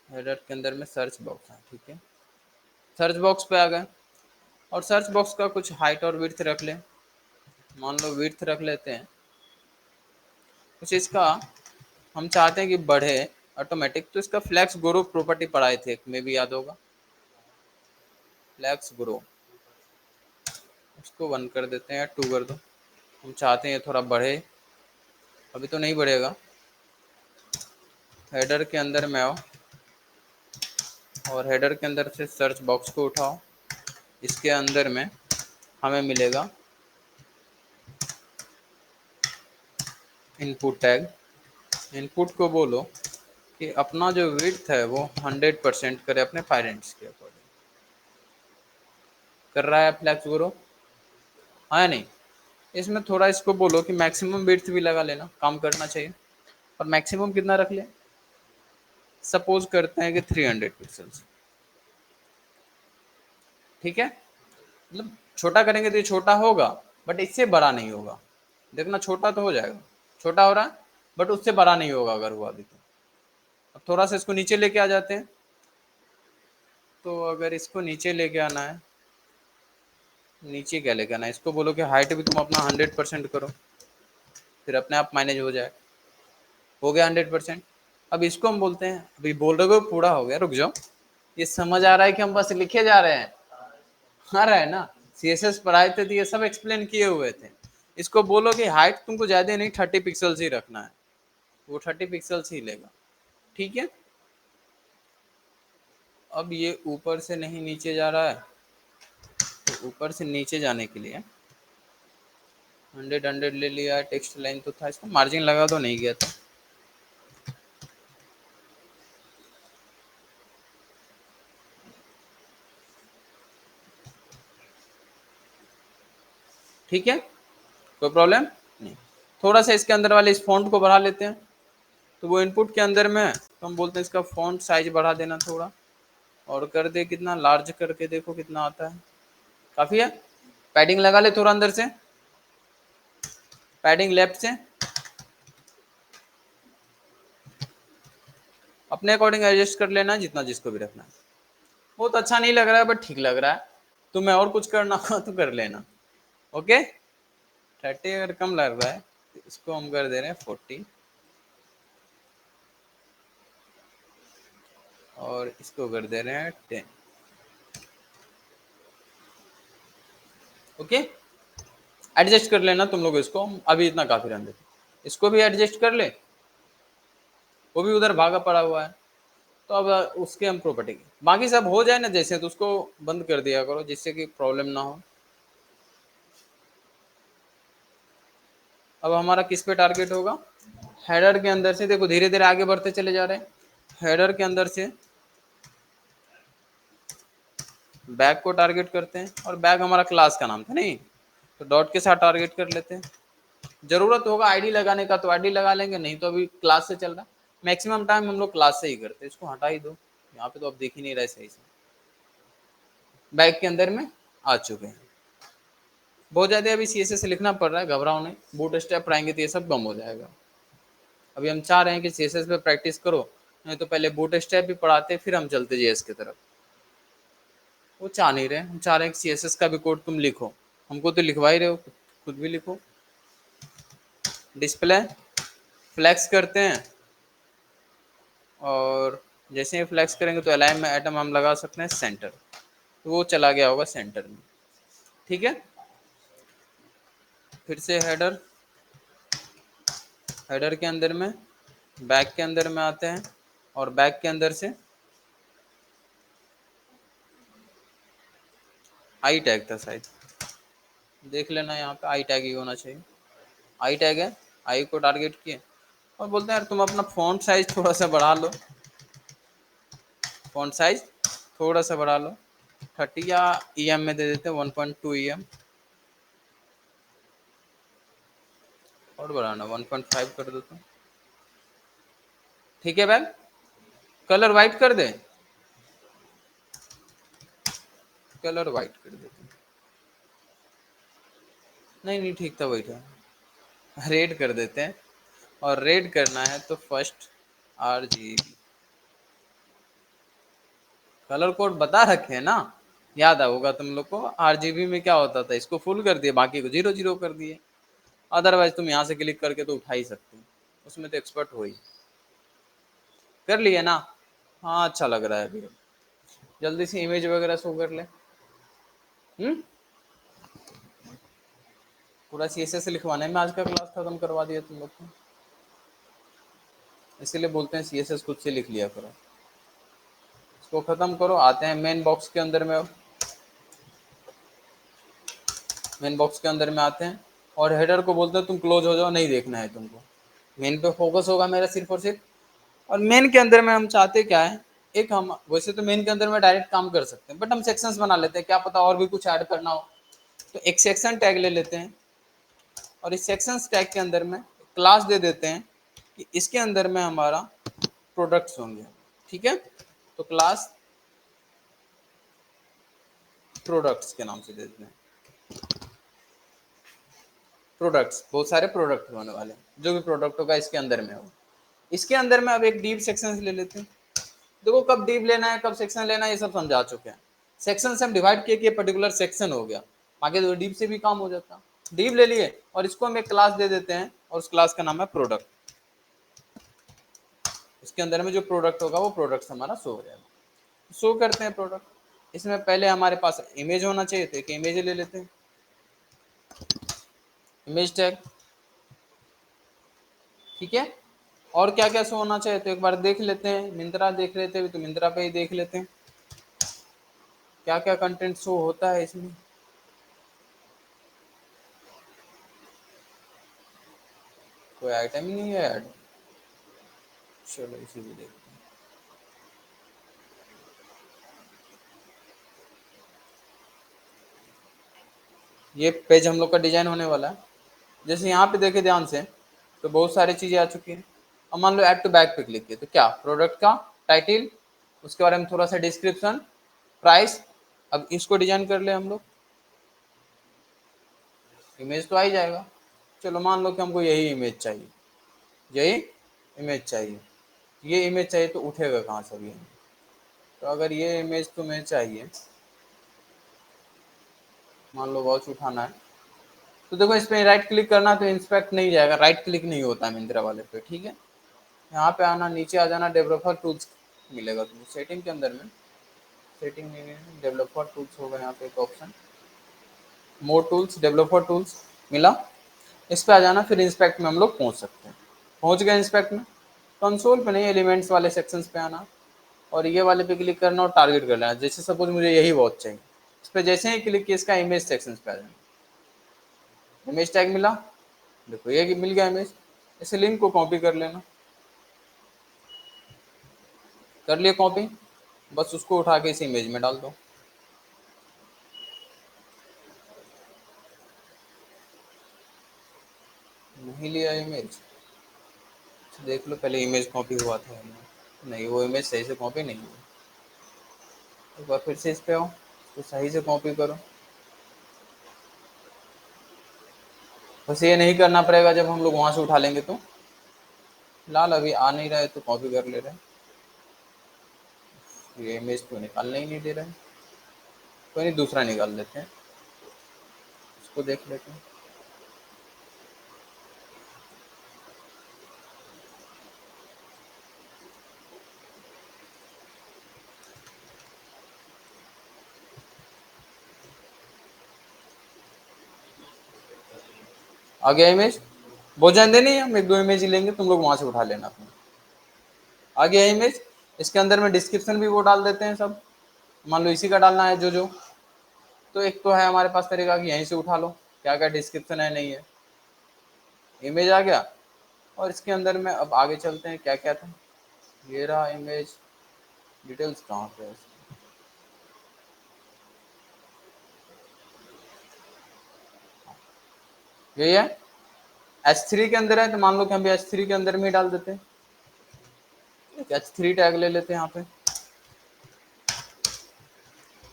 B: हेडर के अंदर में सर्च बॉक्स है, ठीक है। सर्च बॉक्स पे आ गए, और सर्च बॉक्स का कुछ हाइट और विड्थ रख लें। मान लो विड्थ रख लेते हैं कुछ इसका, हम चाहते हैं कि बढ़े ऑटोमेटिक, तो इसका फ्लैक्स ग्रो प्रॉपर्टी पढ़ाए थे, में भी याद होगा। फ्लैक्स ग्रो, उसको 1 कर देते हैं, 2 कर दो। हम चाहते हैं थोड़ा बढ़े, अभी तो नहीं बढ़ेगा। हेडर के अंदर में आओ, और हेडर के अंदर से सर्च बॉक्स को उठाओ। इसके अंदर में हमें मिलेगा इनपुट टैग। इनपुट को बोलो कि अपना जो विड्थ है वो 100% करे अपने पेरेंट्स के अकॉर्डिंग। कर रहा है फ्लैक्स ग्रो, हाँ या नहीं। इसमें थोड़ा इसको बोलो कि मैक्सिमम विड्थ भी लगा लेना, काम करना चाहिए। और मैक्सिमम कितना रख ले, सपोज करते हैं कि 300 पिक्सल्स। ठीक है, मतलब छोटा करेंगे तो ये छोटा होगा, बट इससे बड़ा नहीं होगा। देखना छोटा तो हो जाएगा, छोटा हो रहा है बट उससे बड़ा नहीं होगा अगर हुआ भी तो। अब थोड़ा सा इसको नीचे लेके आ जाते हैं। तो अगर इसको नीचे लेके आना है, नीचे क्या लेके आना है, इसको बोलो कि हाइट भी तुम अपना 100% करो, फिर अपने आप मैनेज हो जाए। हो गया 100%। अब इसको हम बोलते हैं, अभी बोल रहे हो पूरा हो गया, रुक जाओ। ये समझ आ रहा है कि हम बस लिखे जा रहे हैं, आ रहा है ना। CSS पढ़ाए थे तो ये सब एक्सप्लेन किए हुए थे। इसको बोलो कि हाइट तुमको ज्यादा नहीं 30 पिक्सल्स ही रखना है, वो 30 पिक्सल्स ही लेगा। ठीक है, अब ये ऊपर से नहीं नीचे जा रहा है, तो ऊपर से नीचे जाने के लिए हंड्रेड हंड्रेड ले लिया, टेक्स्ट लाइन तो था, इसको मार्जिन लगा तो नहीं गया था। ठीक है, कोई प्रॉब्लम नहीं। थोड़ा सा इसके अंदर वाले इस फॉन्ट को बढ़ा लेते हैं, तो वो इनपुट के अंदर में तो हम बोलते हैं इसका फॉन्ट साइज बढ़ा देना थोड़ा, और कर दे कितना लार्ज करके, देखो कितना आता है, काफी है। पैडिंग लगा ले थोड़ा अंदर से, पैडिंग लेफ्ट से, अपने अकॉर्डिंग एडजस्ट कर लेना जितना जिसको भी रखना है। बहुत अच्छा नहीं लग रहा है बट ठीक लग रहा है, तुम्हें और कुछ करना हो तो कर लेना। ओके, 30 अगर कम लग रहा है तो इसको हम कर दे रहे हैं 40, और इसको कर दे रहे हैं 10। ओके, एडजस्ट कर लेना तुम लोग इसको, अभी इतना काफी रहने देते, इसको भी एडजस्ट कर ले, वो भी उधर भागा पड़ा हुआ है। तो अब उसके हम प्रॉपर्टी, बाकी सब हो जाए ना जैसे, तो उसको बंद कर दिया करो जिससे कि प्रॉब्लम ना हो। अब हमारा किस पे टारगेट होगा, हेडर के अंदर से, देखो धीरे धीरे आगे बढ़ते चले जा रहे हैं। हेडर के अंदर से बैग को टारगेट करते हैं, और बैग हमारा क्लास का नाम था नहीं, तो डॉट के साथ टारगेट कर लेते हैं। जरूरत होगा आईडी लगाने का तो आईडी लगा लेंगे, नहीं तो अभी क्लास से चल रहा है, मैक्सिमम टाइम हम लोग क्लास से ही करते हैं। इसको हटा ही दो, यहाँ पे तो अब देख ही नहीं रहे सही से। बैग के अंदर में आ चुके हैं। बहुत ज़्यादा अभी CSS लिखना पड़ रहा है, घबराओ नहीं, बूट स्टेप आएंगे तो ये सब कम हो जाएगा। अभी हम चाह रहे हैं कि CSS पे प्रैक्टिस करो, नहीं तो पहले बूट स्टेप भी पढ़ाते फिर हम चलते JS की तरफ। वो चाह नहीं रहे, हम चाह रहे हैं कि CSS का भी कोड तुम लिखो, हमको तो लिखवा ही रहे हो, खुद भी लिखो। डिस्प्ले फ्लैक्स करते हैं, और जैसे ही फ्लैक्स करेंगे तो अलाइन में एटम हम लगा सकते हैं सेंटर, तो वो चला गया होगा सेंटर में। ठीक है, फिर से हेडर, हेडर के अंदर में बैग के अंदर में आते हैं, और बैग के अंदर से आई टैग था शायद, देख लेना यहाँ पे आई टैग ही होना चाहिए। आई टैग है, आई को टारगेट किए, और बोलते हैं यार तुम अपना फॉन्ट साइज थोड़ा सा बढ़ा लो, फॉन्ट साइज थोड़ा सा बढ़ा लो, 30, या EM में दे देते हैं 1.2 EM, और बढ़ाना 1.5 कर दो तो। ठीक है बैग, कलर वाइट कर दे, कलर वाइट कर देते हैं। नहीं नहीं ठीक था, वही था, रेड कर देते हैं, और रेड करना है तो फर्स्ट RGB, कलर कोड बता रखे हैं ना, याद होगा तुम लोग को। RGB में क्या होता था, इसको फुल कर दिए, बाकी को 0 0 कर दिए। अदरवाइज तुम यहाँ से क्लिक करके तो उठा ही सकते हो, उसमें तो एक्सपर्ट हो ही। कर लिए ना, हाँ अच्छा लग रहा है अभी, जल्दी से इमेज वगैरह शो कर ले। पूरा CSS लिखवाने में आज का क्लास खत्म करवा दिया तुम लोग को, इसीलिए बोलते हैं CSS खुद से लिख लिया करो। इसको खत्म करो, आते हैं मेन बॉक्स के अंदर में। अब मेन बॉक्स के अंदर में आते हैं, और हेडर को बोलते हैं तुम क्लोज हो जाओ, नहीं देखना है तुमको, मेन पे फोकस होगा मेरा सिर्फ और सिर्फ। और मेन के अंदर में हम चाहते क्या है, एक हम वैसे तो मेन के अंदर में डायरेक्ट काम कर सकते हैं, बट हम सेक्शंस बना लेते हैं, क्या पता और भी कुछ ऐड करना हो, तो एक सेक्शन टैग ले लेते हैं, और इस सेक्शंस टैग के अंदर में क्लास दे देते हैं कि इसके अंदर में हमारा प्रोडक्ट्स होंगे। ठीक है, तो क्लास प्रोडक्ट्स के नाम से दे देते हैं, प्रोडक्ट्स, बहुत सारे प्रोडक्ट होने वाले हैं, जो भी प्रोडक्ट होगा इसके अंदर में होगा। इसके अंदर में अब एक डीप सेक्शन ले लेते हैं, देखो कब डीप लेना है कब सेक्शन लेना है ये सब समझा चुके हैं। सेक्शन से हम डिवाइड किए कि पर्टिकुलर सेक्शन हो गया, आगे तो डीप से भी काम हो जाता। डीप ले लिए, और इसको हम एक क्लास दे देते हैं, और उस क्लास का नाम है प्रोडक्ट। इसके अंदर में जो प्रोडक्ट होगा वो प्रोडक्ट हमारा शो हो जाएगा। शो करते हैं प्रोडक्ट, इसमें पहले हमारे पास इमेज होना चाहिए, तो एक इमेज ले लेते हैं, इमेज टैग। ठीक है, और क्या क्या शो होना चाहिए तो एक बार देख लेते हैं, मिंत्रा देख लेते हैं, तो मिंत्रा पे ही देख लेते हैं क्या क्या कंटेंट शो होता है इसमें। कोई आइटम ही नहीं है ऐड। चलो इसी भी देखते हैं। ये पेज हम लोग का डिजाइन होने वाला है। जैसे यहाँ पे देखे ध्यान से तो बहुत सारी चीजें आ चुकी हैं। अब मान लो ऐड टू बैक पे क्लिक किया तो क्या प्रोडक्ट का टाइटल, उसके बारे में थोड़ा सा डिस्क्रिप्शन, प्राइस। अब इसको डिजाइन कर ले हम लोग, इमेज तो आ ही जाएगा। चलो मान लो कि हमको यही इमेज चाहिए, यही इमेज चाहिए। ये इमेज चाहिए तो उठेगा कहाँ से भी। तो अगर ये इमेज तुम्हें चाहिए, मान लो वॉच उठाना है, तो देखो इस पे राइट क्लिक करना तो इंस्पेक्ट नहीं जाएगा, राइट क्लिक नहीं होता है मिंत्रा वाले पे, ठीक है। यहाँ पे आना, नीचे आ जाना, डेवलपर टूल्स मिलेगा तुमको सेटिंग के अंदर में। सेटिंग में डेवलपर टूल्स होगा यहाँ पे एक ऑप्शन, मोर टूल्स, डेवलपर टूल्स मिला। इस पे आ जाना, फिर इंस्पेक्ट में हम लोग पहुँच सकते हैं। पहुँच गए इंस्पेक्ट में, कंसोल पे नहीं, एलिमेंट्स वाले सेक्शंस पे आना और ये वाले पे क्लिक करना और टारगेट कर लेना। जैसे सपोज मुझे यही वॉच चाहिए, इस पर जैसे ही क्लिक किया इसका इमेज सेक्शन पे आ जाना, इमेज टैग मिला, देखो ये मिल गया इमेज। इस लिंक को कॉपी कर लेना, कर लिया कॉपी, बस उसको उठा के इस इमेज में डाल दो। नहीं लिया इमेज, देख लो पहले इमेज कॉपी हुआ था नहीं, वो इमेज सही से कॉपी नहीं हुआ। एक बार फिर से इस पे आओ, तो सही से कॉपी करो। बस ये नहीं करना पड़ेगा जब हम लोग वहां से उठा लेंगे तो। फिलहाल अभी आ नहीं रहा है तो कॉपी कर ले रहे हैं। ये इमेज तो निकालने ही नहीं दे रहा है, कोई नहीं दूसरा निकाल लेते हैं, उसको देख लेते हैं। आ गया इमेज, बहुत जान देनी है, हम एक दो इमेज ही लेंगे, तुम लोग वहां से उठा लेना अपना। आ गया इमेज, इसके अंदर में डिस्क्रिप्शन भी वो डाल देते हैं सब, मान लो इसी का डालना है जो जो। तो एक तो है हमारे पास तरीका कि यहीं से उठा लो क्या क्या डिस्क्रिप्शन है नहीं है। इमेज आ गया, और इसके अंदर में अब आगे चलते हैं क्या क्या था। ये रहा इमेज, डिटेल्स कहाँ पे है, यही है। H3 के अंदर है तो मान लो कि हम भी H3 के अंदर में ही डाल देते हैं। H3 टैग ले लेते हैं, यहाँ पे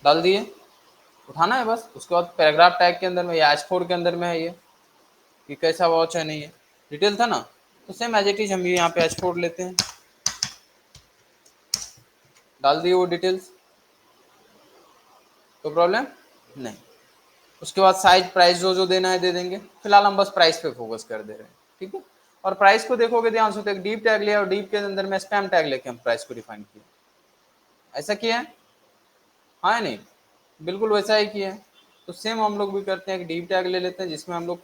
B: डाल दिए, उठाना है बस। उसके बाद पैराग्राफ टैग के अंदर में या H4 के अंदर में है ये कि कैसा वॉच है नहीं है, डिटेल था ना, तो सेम एज इट इज हम भी यहाँ पे H4 लेते हैं, डाल दिए वो डिटेल्स, कोई प्रॉब्लम नहीं। उसके बाद साइज प्राइस जो जो देना है दे देंगे, फिलहाल हम बस प्राइस पे फोकस कर दे रहे हैं, ठीक है। और प्राइस को देखोगे ध्यान से तो एक डीप टैग लिया और डीप के अंदर में स्पैम टैग लेके हम प्राइस को डिफाइन किया, ऐसा किया है, हाँ या नहीं, बिल्कुल वैसा ही किया है। तो सेम हम लोग भी करते हैं, एक डीप टैग ले लेते हैं जिसमें हम लोग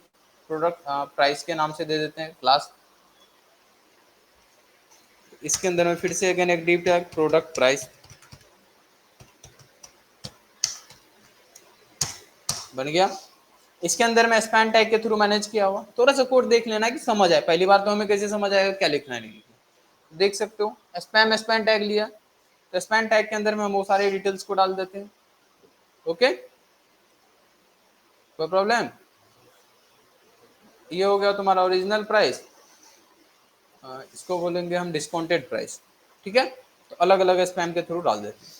B: प्रोडक्ट प्राइस के नाम से दे देते हैं क्लास। इसके अंदर में फिर से अगेन एक डीप टैग प्रोडक्ट प्राइस बन गया। इसके अंदर में स्पैन टैग के थ्रू मैनेज किया हुआ, थोड़ा सा कोड देख लेना कि समझ आए, पहली बार तो हमें कैसे समझ आएगा क्या लिखना है नहीं लिखना। देख सकते हो स्पैम स्पैन टैग लिया, तो स्पैन टैग के अंदर में हम वो सारे डिटेल्स को डाल देते हैं, ओके, कोई प्रॉब्लम। ये हो गया तुम्हारा ओरिजिनल प्राइस, इसको बोलेंगे हम डिस्काउंटेड प्राइस, ठीक है। तो अलग अलग स्पैम के थ्रू डाल देते हैं,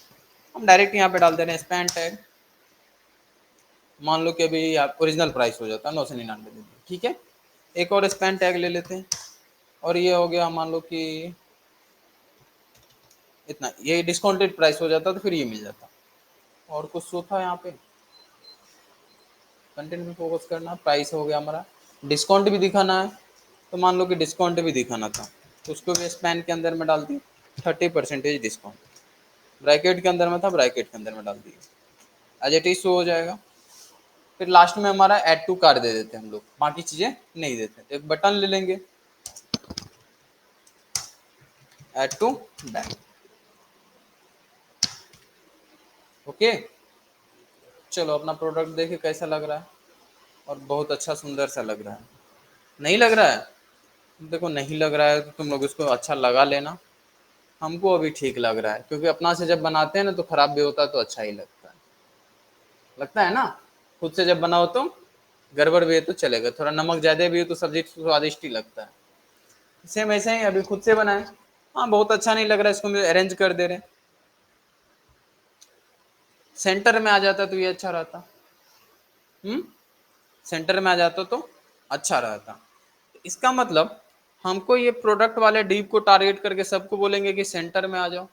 B: हम डायरेक्ट यहाँ पे डाल दे रहे हैं स्पैन टैग। मान लो कि अभी आप ओरिजिनल प्राइस हो जाता है 999, ठीक है। एक और स्पैन टैग ले लेते हैं, और ये हो गया मान लो कि इतना, ये डिस्काउंटेड प्राइस हो जाता तो फिर ये मिल जाता। और कुछ सो था यहाँ पे, कंटेंट में फोकस करना, प्राइस हो गया हमारा, डिस्काउंट भी दिखाना है, तो मान लो कि डिस्काउंट भी दिखाना था, तो उसको भी स्पैन के अंदर में डाल दी 30% डिस्काउंट, ब्रैकेट के अंदर में था, ब्रैकेट के अंदर में डाल दिया, एज इट इज शो हो जाएगा। फिर लास्ट में हमारा ऐड टू कार्ड दे देते हैं हम लोग, बाकी चीजें नहीं देते। तो एक बटन ले लेंगे, ऐड टू बैक, ओके। चलो अपना प्रोडक्ट देखे कैसा लग रहा है, और बहुत अच्छा सुंदर सा लग रहा है, नहीं लग रहा है, देखो नहीं लग रहा है तो तुम लोग इसको अच्छा लगा लेना, हमको अभी ठीक लग रहा है, क्योंकि अपना से जब बनाते हैं ना तो खराब भी होता है तो अच्छा ही लगता है ना। खुद से जब बनाओ तो गड़बड़ भी है तो चलेगा, थोड़ा नमक ज्यादा भी हो तो सब्जी स्वादिष्ट ही लगता है। सेम ऐसे ही अभी खुद से बनाए, हाँ बहुत अच्छा नहीं लग रहा है, इसको हम अरेंज कर दे रहे हैं, सेंटर में आ जाता तो ये अच्छा रहता। हम्म, सेंटर में आ जाता तो अच्छा रहता। इसका मतलब हमको ये प्रोडक्ट वाले डीप को टारगेट करके सबको बोलेंगे कि सेंटर में आ जाओ।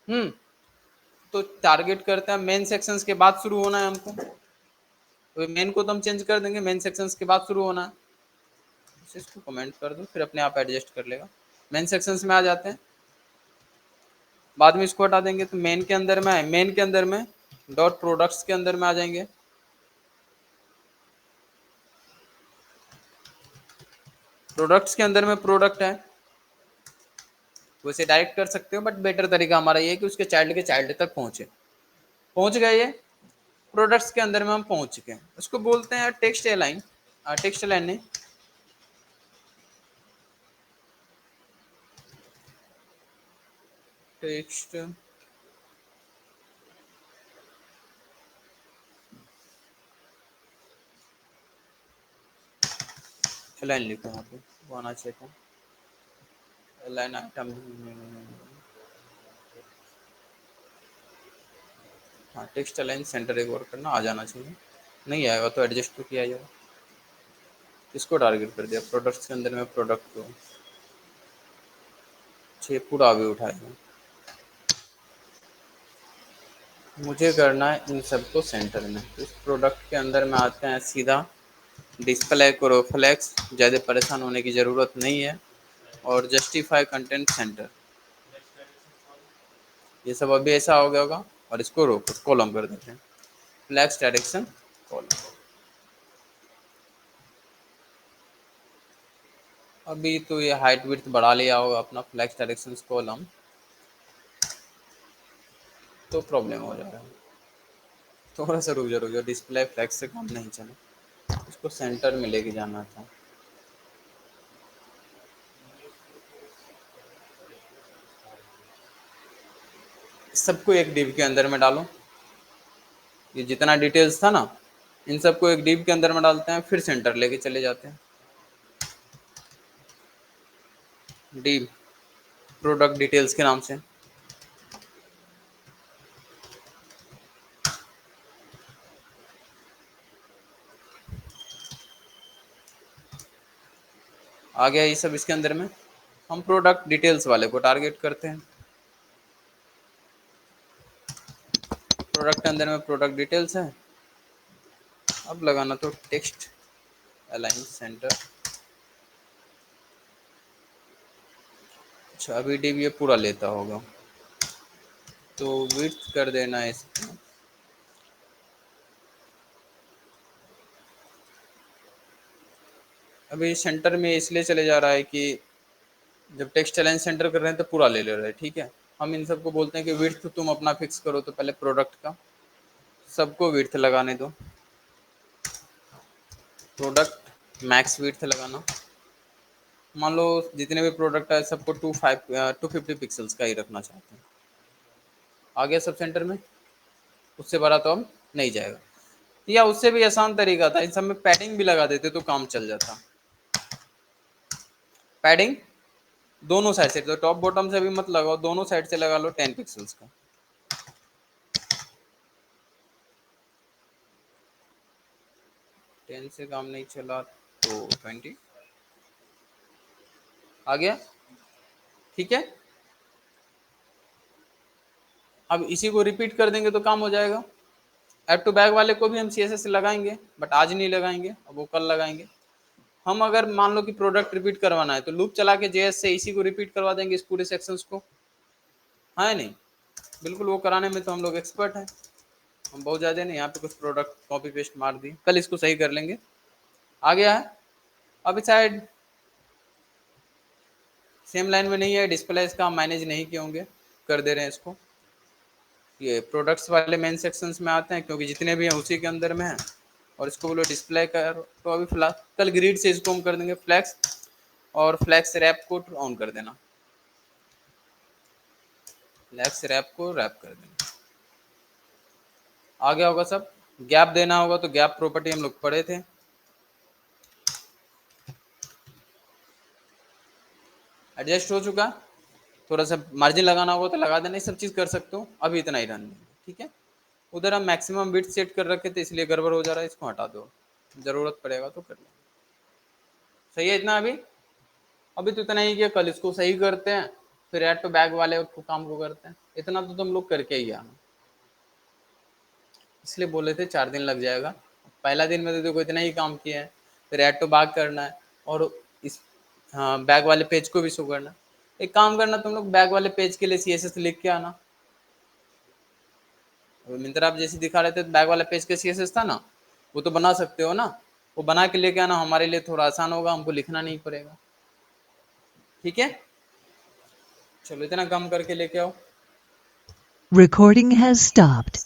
B: हम्म, तो टारगेट करते हैं मेन सेक्शंस के बाद शुरू होना है हमको, तो मेन को तो हम चेंज कर देंगे, मेन सेक्शंस के बाद शुरू होना है। इसको कमेंट कर दो, फिर अपने आप एडजस्ट कर लेगा। मेन सेक्शंस में आ जाते हैं, बाद में इसको हटा देंगे तो मेन के अंदर में है, मेन के अंदर में डॉट प्रोडक्ट्स के अंदर में आ जाएंगे। प्रोडक्ट्स के अंदर में प्रोडक्ट है, वैसे डायरेक्ट कर सकते हो बट बेटर तरीका हमारा ये है कि उसके चाइल्ड के चाइल्ड तक पहुंचे। पहुंच गए ये प्रोडक्ट्स के अंदर में हम पहुंच चुके हैं, उसको बोलते हैं टेक्स्ट अलाइन। टेक्स्ट अलाइन नहीं, टेक्स्ट अलाइन लिखो, यहाँ पे वो आना चाहिए था, अलाइन आइटम। हाँ, टेक्स्ट अलाइन सेंटर एक और करना, आ जाना चाहिए, नहीं आएगा तो एडजस्ट तो किया जाएगा। इसको टारगेट कर दिया प्रोडक्ट्स के अंदर में, प्रोडक्ट को 6 पूरा भी उठाएगा। मुझे करना है इन सबको सेंटर में, तो इस प्रोडक्ट के अंदर में आते हैं सीधा, डिस्प्ले करो फ्लेक्स, ज़्यादा परेशान होने की ज़रूरत नहीं है, और जस्टिफाई कंटेंट सेंटर, ये सब अभी ऐसा हो गया होगा। और इसको रोको, कॉलम कर देते हैं, फ्लेक्स डायरेक्शन कॉलम। अभी तो ये हाइट विड्थ बढ़ा लिया होगा अपना फ्लेक्स डायरेक्शन कॉलम, तो प्रॉब्लम हो जाएगा। थोड़ा सा रुक जाओ, डिस्प्ले फ्लेक्स से काम नहीं चला, इसको सेंटर में लेके जाना था। सबको एक डिव के अंदर में डालो, ये जितना डिटेल्स था ना इन सबको एक डिव के अंदर में डालते हैं, फिर सेंटर लेके चले जाते हैं। डिव प्रोडक्ट डिटेल्स के नाम से, आ गया ये सब इसके अंदर में। हम प्रोडक्ट डिटेल्स वाले को टारगेट करते हैं, प्रोडक्ट के अंदर में प्रोडक्ट डिटेल्स है। अब लगाना तो टेक्स्ट अलाइन सेंटर। अच्छा, अभी डिव ये पूरा लेता होगा तो विड्थ कर देना है इसका, अभी सेंटर में इसलिए चले जा रहा है कि जब टेक्स्ट अलाइन सेंटर कर रहे हैं तो पूरा ले रहे हैं, ठीक है। हम इन सबको बोलते हैं कि विड्थ तुम अपना फिक्स करो, तो पहले प्रोडक्ट का सबको विड्थ लगाने दो, प्रोडक्ट मैक्स विड्थ लगाना। मान लो जितने भी प्रोडक्ट है सबको 250 पिक्सल्स का ही रखना चाहते हैं। आ गया सब सेंटर में, उससे बड़ा तो अब नहीं जाएगा। या उससे भी आसान तरीका था, इन सब में पैडिंग भी लगा देते तो काम चल जाता। पैडिंग दोनों साइड से, तो टॉप बॉटम से भी मत लगाओ, दोनों साइड से लगा लो 10 पिक्सल्स का। 10 से काम नहीं चला तो 20 आ गया, ठीक है। अब इसी को रिपीट कर देंगे तो काम हो जाएगा। एड टू बैग वाले को भी हम CSS लगाएंगे, बट आज नहीं लगाएंगे, अब वो कल लगाएंगे। हम अगर मान लो कि प्रोडक्ट रिपीट करवाना है तो लूप चला के JS से इसी को रिपीट करवा देंगे, इस पूरे सेक्शंस को, है नहीं। बिल्कुल, वो कराने में तो हम लोग एक्सपर्ट हैं, हम बहुत ज़्यादा नहीं। यहाँ पे कुछ प्रोडक्ट कॉपी पेस्ट मार दी, कल इसको सही कर लेंगे। आ गया है। अब शायद सेम लाइन में नहीं है, डिस्प्ले इसका हम मैनेज नहीं किए होंगे, कर दे रहे हैं इसको। ये प्रोडक्ट्स वाले मेन सेक्शंस में आते हैं क्योंकि जितने भी हैं उसी के अंदर में है, और इसको बोलो डिस्प्ले कर। तो अभी फिलहाल कल ग्रिड से इसको हम कर देंगे फ्लैक्स और फ्लैक्स रैप को ऑन कर देना, फ्लैक्स रैप को रैप कर देना। आ गया होगा सब। गैप देना होगा तो गैप प्रॉपर्टी हम लोग पढ़े थे। एडजस्ट हो चुका। थोड़ा सा मार्जिन लगाना होगा तो लगा देना, ये सब चीज कर सकते हो। अभी इतना ही रन, ठीक है। उधर हम मैक्सिमम बिट सेट कर रखे थे इसलिए गड़बड़ हो जा रहा है, इसको हटा दो, जरूरत पड़ेगा तो कर लो। सही है इतना। अभी तो इतना ही किया, कल इसको सही करते हैं, फिर ऐड टू बैग वाले को काम को करते हैं। इतना तो तुम लोग करके ही आना, इसलिए बोले थे 4 दिन लग जाएगा। पहला दिन में तो देखो इतना ही काम किया है, फिर ऐड टू बैग करना है और इस, हाँ, बैग वाले पेज को भी शो करना है। एक काम करना तुम लोग, बैग वाले पेज के लिए CSS लिख के आना। मिंत्रा आप जैसे दिखा रहे थे बैग वाला पेज के CSS था ना, वो तो बना सकते हो ना, वो बना के लेके आना, हमारे लिए थोड़ा आसान होगा, हमको लिखना नहीं पड़ेगा, ठीक है। चलो इतना काम करके लेके आओ।
A: Recording has stopped.